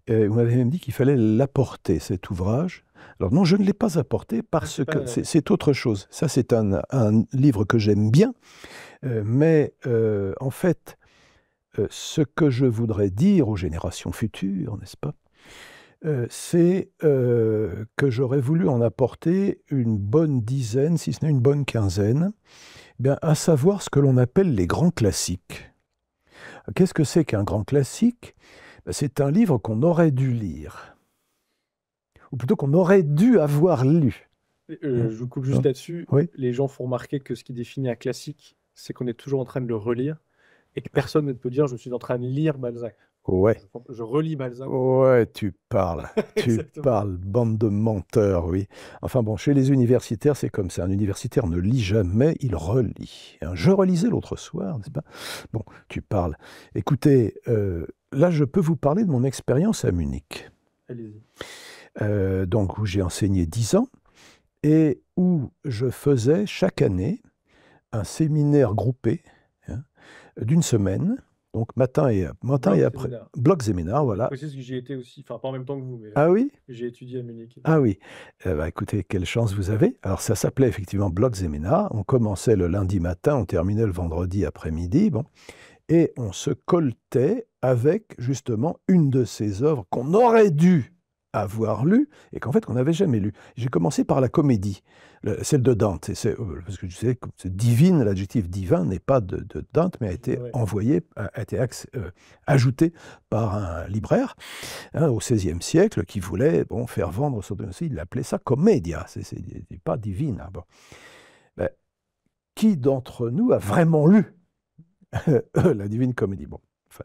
Vous m'avez même dit qu'il fallait l'apporter, cet ouvrage. Alors non, je ne l'ai pas apporté parce que c'est autre chose. Ça, c'est un livre que j'aime bien, mais en fait, ce que je voudrais dire aux générations futures, n'est-ce pas, c'est que j'aurais voulu en apporter une bonne dizaine, si ce n'est une bonne quinzaine, à savoir ce que l'on appelle les grands classiques. Qu'est-ce que c'est qu'un grand classique? C'est un livre qu'on aurait dû lire, ou plutôt qu'on aurait dû avoir lu. Je vous coupe juste là-dessus. Oui. Les gens font remarquer que ce qui définit un classique, c'est qu'on est toujours en train de le relire, et que personne ne peut dire « je suis en train de lire Balzac ». Ouais. Je relis Balzac. Ouais, tu parles, bande de menteurs, oui. Enfin bon, chez les universitaires, c'est comme ça. Un universitaire ne lit jamais, il relit. Je relisais l'autre soir, n'est-ce pas? Bon, tu parles. Écoutez, là, je peux vous parler de mon expérience à Munich. Allez-y. Donc, où j'ai enseigné 10 ans, et où je faisais chaque année un séminaire groupé d'une semaine, Donc matin et après. Séminaire. Bloc séminaire, voilà. Je précise que j'y étais aussi, enfin pas en même temps que vous, mais Ah oui? j'ai étudié à Munich. Ah oui. Écoutez, quelle chance vous avez. Alors ça s'appelait effectivement Bloc séminaire. On commençait le lundi matin, on terminait le vendredi après-midi. Bon. Et on se colletait avec justement une de ces œuvres qu'on aurait dû avoir lues et qu'en fait qu'on n'avait jamais lues. J'ai commencé par la comédie, celle de Dante. Parce que je sais que c'est divine, l'adjectif divin n'est pas de Dante, mais a été envoyé, ajouté par un libraire au XVIe siècle qui voulait faire vendre son dossier. Il appelait ça commedia, c'est pas divine. Bon. Qui d'entre nous a vraiment lu la Divine Comédie? Bon, enfin,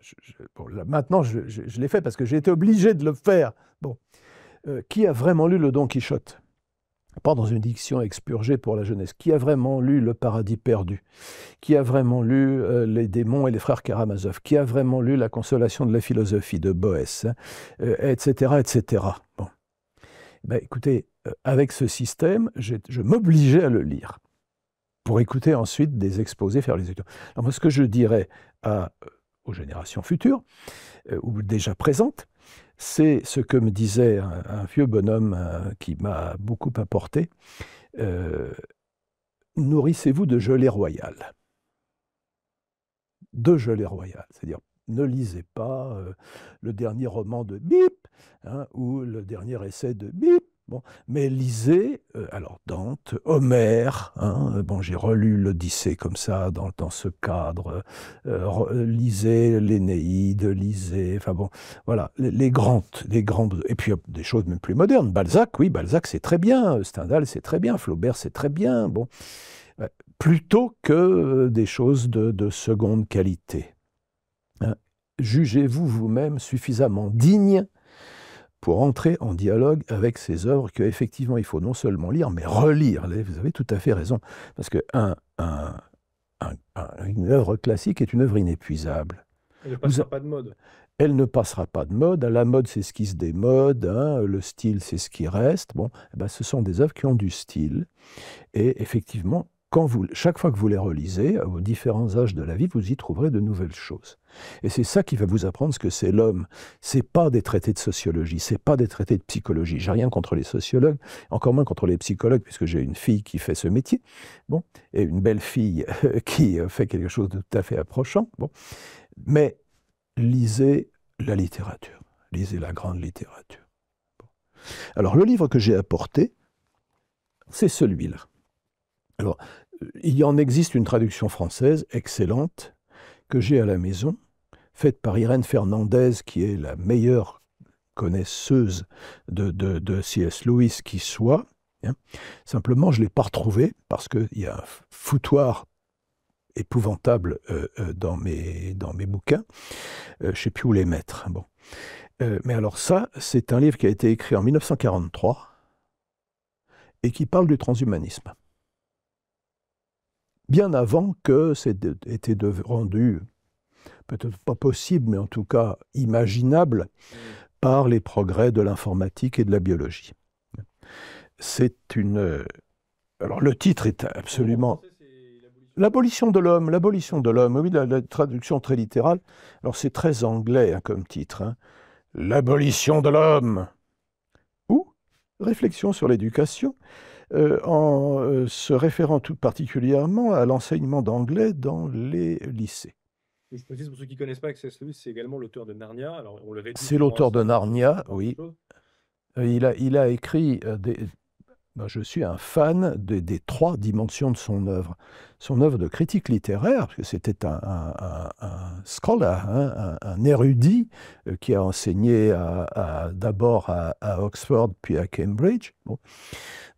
là, maintenant, je l'ai fait parce que j'ai été obligé de le faire. Bon, qui a vraiment lu le Don Quichotte? Pas dans une diction expurgée pour la jeunesse. Qui a vraiment lu Le Paradis perdu? Qui a vraiment lu Les démons et les frères Karamazov? Qui a vraiment lu La consolation de la philosophie de Boès, etc., etc. Bon, écoutez, avec ce système, je m'obligeais à le lire pour écouter ensuite des exposés, faire les études. Alors moi, ce que je dirais aux générations futures, ou déjà présentes, c'est ce que me disait un vieux bonhomme qui m'a beaucoup apporté. Nourrissez-vous de gelée royale. De gelée royale, c'est-à-dire ne lisez pas le dernier roman de Bip ou le dernier essai de Bip. Bon, mais lisez, alors Dante, Homère, j'ai relu l'Odyssée comme ça, dans ce cadre, lisez l'Énéide, lisez, enfin bon, voilà, les grandes, et puis des choses même plus modernes, Balzac, oui, Balzac c'est très bien, Stendhal c'est très bien, Flaubert c'est très bien, bon, plutôt que des choses de seconde qualité. Jugez-vous vous-même suffisamment digne pour entrer en dialogue avec ces œuvres qu'effectivement il faut non seulement lire, mais relire. Vous avez tout à fait raison, parce qu'une œuvre classique est une œuvre inépuisable. Elle ne passera pas de mode. Elle ne passera pas de mode. La mode, c'est ce qui se démode, le style, c'est ce qui reste. Bon, ce sont des œuvres qui ont du style. Et effectivement, chaque fois que vous les relisez, aux différents âges de la vie, vous y trouverez de nouvelles choses. Et c'est ça qui va vous apprendre ce que c'est l'homme. C'est pas des traités de sociologie, c'est pas des traités de psychologie. J'ai rien contre les sociologues, encore moins contre les psychologues, puisque j'ai une fille qui fait ce métier, et une belle fille qui fait quelque chose de tout à fait approchant. Bon. Mais lisez la littérature, lisez la grande littérature. Bon. Alors, le livre que j'ai apporté, c'est celui-là. Alors, il en existe une traduction française excellente que j'ai à la maison, faite par Irène Fernandez, qui est la meilleure connaisseuse de C.S. Lewis qui soit. Simplement, je ne l'ai pas retrouvée parce qu'il y a un foutoir épouvantable dans mes bouquins. Je ne sais plus où les mettre. Bon. Mais alors ça, c'est un livre qui a été écrit en 1943 et qui parle du transhumanisme. Bien avant que c'était rendu, peut-être pas possible, mais en tout cas imaginable, par les progrès de l'informatique et de la biologie. C'est une... Alors le titre est absolument... L'abolition de l'homme, oui, la traduction très littérale. Alors c'est très anglais comme titre. L'abolition de l'homme. Ou réflexion sur l'éducation. En se référant tout particulièrement à l'enseignement d'anglais dans les lycées. Je précise pour ceux qui ne connaissent pas que C.S. Lewis, c'est également l'auteur de Narnia. Alors, c'est l'auteur de Narnia, oui. Il a écrit je suis un fan des trois dimensions de son œuvre. Son œuvre de critique littéraire, parce que c'était un scholar, un érudit qui a enseigné d'abord à Oxford, puis à Cambridge. Bon.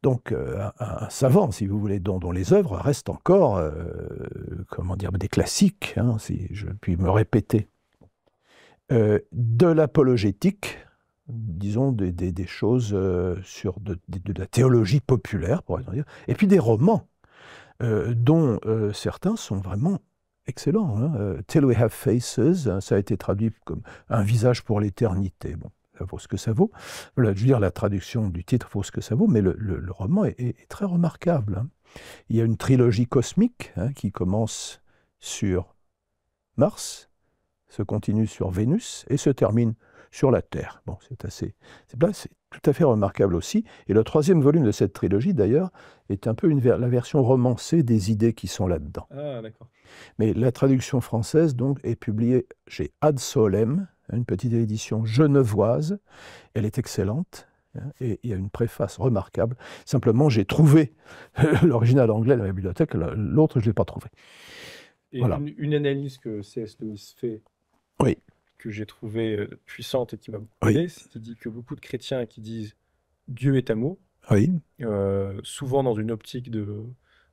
Donc, un savant, si vous voulez, dont les œuvres restent encore, des classiques, si je puis me répéter. De l'apologétique, disons des choses sur de la théologie populaire, pour dire, et puis des romans, dont certains sont vraiment excellents. Till We Have Faces, ça a été traduit comme Un visage pour l'éternité. Bon. Ça vaut ce que ça vaut. Voilà, je veux dire, la traduction du titre vaut ce que ça vaut, mais le roman est très remarquable. Il y a une trilogie cosmique qui commence sur Mars, se continue sur Vénus et se termine sur la Terre. Bon, c'est tout à fait remarquable aussi. Et le troisième volume de cette trilogie, d'ailleurs, est un peu la version romancée des idées qui sont là-dedans. Ah, d'accord. Mais la traduction française, donc, est publiée chez Ad Solem, une petite édition genevoise. Elle est excellente. Et il y a une préface remarquable. Simplement, j'ai trouvé l'original anglais dans la bibliothèque, l'autre, je ne l'ai pas trouvé. Et voilà. Une analyse que C.S. Lewis fait, oui. que j'ai trouvée puissante et qui m'a beaucoup aidé, c'est qu'il dit que beaucoup de chrétiens qui disent Dieu est amour, souvent dans une optique de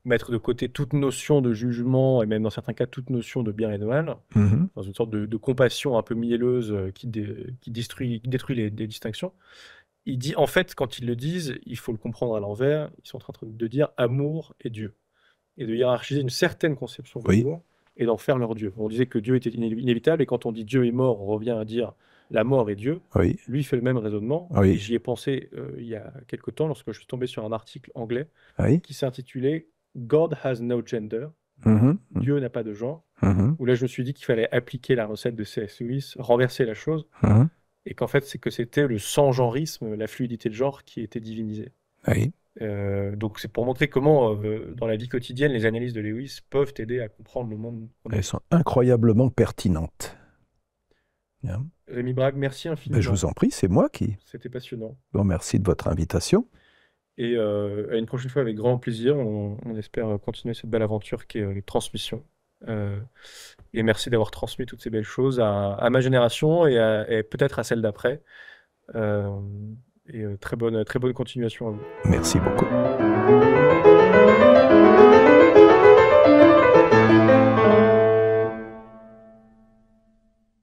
mettre de côté toute notion de jugement et même dans certains cas toute notion de bien et de mal, dans une sorte de compassion un peu mielleuse qui détruit les distinctions. Il dit, en fait, quand ils le disent, il faut le comprendre à l'envers, ils sont en train de dire amour et Dieu, et de hiérarchiser une certaine conception de l'amour et d'en faire leur Dieu. On disait que Dieu était inévitable, et quand on dit Dieu est mort, on revient à dire la mort est Dieu. Lui, il fait le même raisonnement. Et j'y ai pensé il y a quelque temps, lorsque je suis tombé sur un article anglais qui s'intitulait « God has no gender ». Dieu n'a pas de genre. Où là, je me suis dit qu'il fallait appliquer la recette de C.S. Lewis, renverser la chose, et qu'en fait, c'était le sans-genrisme, la fluidité de genre qui était divinisée. Donc c'est pour montrer comment, dans la vie quotidienne, les analyses de Lewis peuvent aider à comprendre le monde. Elles sont incroyablement pertinentes. Rémi Brague, merci infiniment. Je vous en prie, c'est moi qui... C'était passionnant. Bon, merci de votre invitation. Et à une prochaine fois, avec grand plaisir. On espère continuer cette belle aventure qui est transmission. Et merci d'avoir transmis toutes ces belles choses à ma génération et peut-être à celle d'après. Et très bonne continuation à vous. Merci beaucoup.